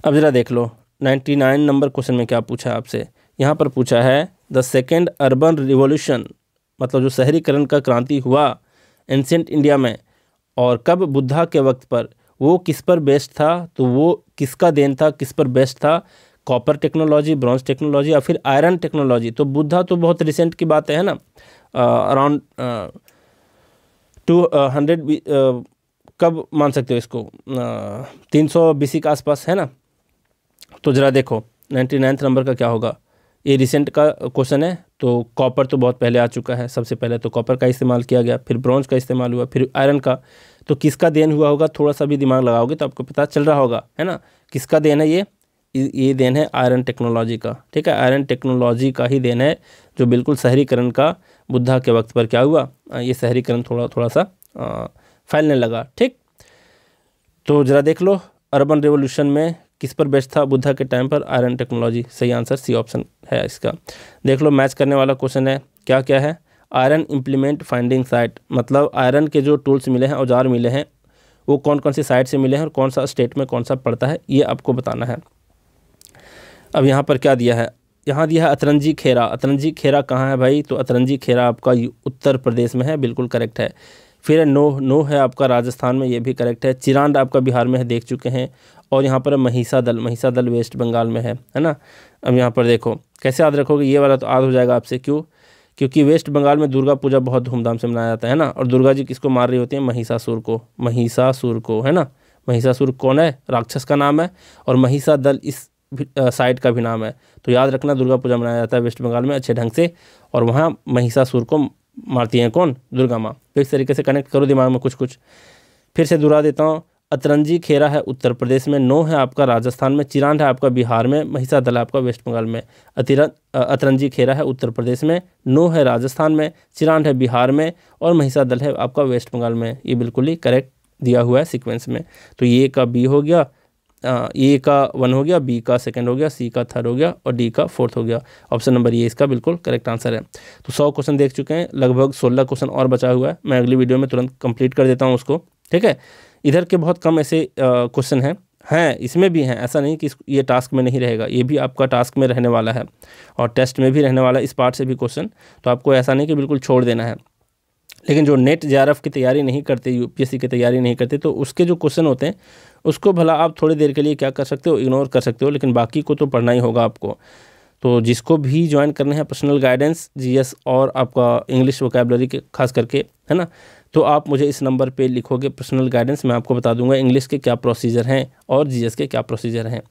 अब जरा देख लो 99 नंबर क्वेश्चन में क्या पूछा है आपसे। यहाँ पर पूछा है द सेकेंड अर्बन रिवॉल्यूशन, मतलब जो शहरीकरण का क्रांति हुआ एंशिएंट इंडिया में और कब, बुद्धा के वक्त पर, वो किस पर बेस्ड था, तो वो किसका देन था, किस पर बेस्ड था, कॉपर टेक्नोलॉजी, ब्रॉन्ज टेक्नोलॉजी या फिर आयरन टेक्नोलॉजी। तो बुद्धा तो बहुत रिसेंट की बात है ना, अराउंड 200 कब मान सकते हो इसको, 300 BC के आसपास, है ना। तो ज़रा देखो 99 नंबर का क्या होगा, ये रिसेंट का क्वेश्चन है, तो कॉपर तो बहुत पहले आ चुका है, सबसे पहले तो कॉपर का इस्तेमाल किया गया, फिर ब्रॉन्ज का इस्तेमाल हुआ, फिर आयरन का। तो किसका देन हुआ होगा, थोड़ा सा भी दिमाग लगाओगे तो आपको पता चल रहा होगा, है ना, किसका देन है ये देन है आयरन टेक्नोलॉजी का। ठीक है, आयरन टेक्नोलॉजी का ही देन है, जो बिल्कुल शहरीकरण का बुद्धा के वक्त पर क्या हुआ, ये शहरीकरण थोड़ा सा फैलने लगा। ठीक, तो ज़रा देख लो अर्बन रेवोल्यूशन में किस पर बेस्ड था, बुद्धा के टाइम पर आयरन टेक्नोलॉजी। सही आंसर सी ऑप्शन है इसका। देख लो मैच करने वाला क्वेश्चन है, क्या क्या है, आयरन इम्प्लीमेंट फाइंडिंग साइट, मतलब आयरन के जो टूल्स मिले हैं, औजार मिले हैं, वो कौन कौन सी साइट से मिले हैं और कौन सा स्टेट में कौन सा पड़ता है, ये आपको बताना है। अब यहाँ पर क्या दिया है, यहाँ दिया है अतरंजी खेरा। अतरंजी खेरा कहाँ है भाई, तो अतरंजी खेरा आपका उत्तर प्रदेश में है, बिल्कुल करेक्ट है। फिर नो है आपका राजस्थान में, ये भी करेक्ट है। चिरांद आपका बिहार में है, देख चुके हैं। और यहाँ पर महिषा दल वेस्ट बंगाल में है ना। अब यहाँ पर देखो कैसे याद रखोगे, ये वाला तो याद हो जाएगा आपसे, क्यों, क्योंकि वेस्ट बंगाल में दुर्गा पूजा बहुत धूमधाम से मनाया जाता है ना। और दुर्गा जी किसको मार रही होती हैं, महिषासुर को, है ना। महिषासुर कौन है, राक्षस का नाम है, और महिषा दल इस साइट का भी नाम है। तो याद रखना दुर्गा पूजा मनाया जाता है वेस्ट बंगाल में अच्छे ढंग से, और वहाँ महिषासुर को मारती हैं कौन, दुर्गा माँ। तो इस तरीके से कनेक्ट करो दिमाग में कुछ। फिर से दोहरा देता हूँ, अतरंजी खेरा है उत्तर प्रदेश में, नो है आपका राजस्थान में, चिरांद है आपका बिहार में, महिषा दल आपका वेस्ट बंगाल में। अतरंजी खेरा है उत्तर प्रदेश में, नो है राजस्थान में, चिरांद है बिहार में, और महिषा दल है आपका वेस्ट बंगाल में। ये बिल्कुल ही करेक्ट दिया हुआ है सीक्वेंस में। तो ये का बी हो गया, ए का 1 हो गया, बी का 2nd हो गया, सी का 3rd हो गया, और डी का 4th हो गया। ऑप्शन नंबर ये इसका बिल्कुल करेक्ट आंसर है। तो 100 क्वेश्चन देख चुके हैं, लगभग 16 क्वेश्चन और बचा हुआ है। मैं अगली वीडियो में तुरंत कंप्लीट कर देता हूँ उसको, ठीक है। इधर के बहुत कम ऐसे क्वेश्चन हैं, इसमें भी हैं, ऐसा नहीं कि ये टास्क में नहीं रहेगा, ये भी आपका टास्क में रहने वाला है और टेस्ट में भी रहने वाला है, इस पार्ट से भी क्वेश्चन। तो आपको ऐसा नहीं कि बिल्कुल छोड़ देना है। लेकिन जो नेट जेआरएफ की तैयारी नहीं करते, यूपीएससी की तैयारी नहीं करते, तो उसके जो क्वेश्चन होते हैं उसको भला आप थोड़ी देर के लिए क्या कर सकते हो, इग्नोर कर सकते हो, लेकिन बाकी को तो पढ़ना ही होगा आपको। तो जिसको भी ज्वाइन करना है पर्सनल गाइडेंस, जीएस और आपका इंग्लिश वोकैबुलरी के खास करके, है ना, तो आप मुझे इस नंबर पे लिखोगे पर्सनल गाइडेंस, मैं आपको बता दूंगा इंग्लिश के क्या प्रोसीजर हैं और जीएस के क्या प्रोसीजर हैं।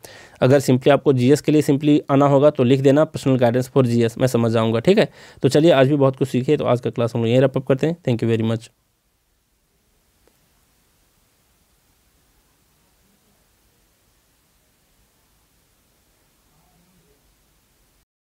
अगर सिंपली आपको जीएस के लिए सिंपली आना होगा तो लिख देना पर्सनल गाइडेंस फॉर जीएस, मैं समझ जाऊँगा, ठीक है। तो चलिए आज भी बहुत कुछ सीखे, तो आज का क्लास हम लोग यहीं रैप अप करते हैं। Thank you very much.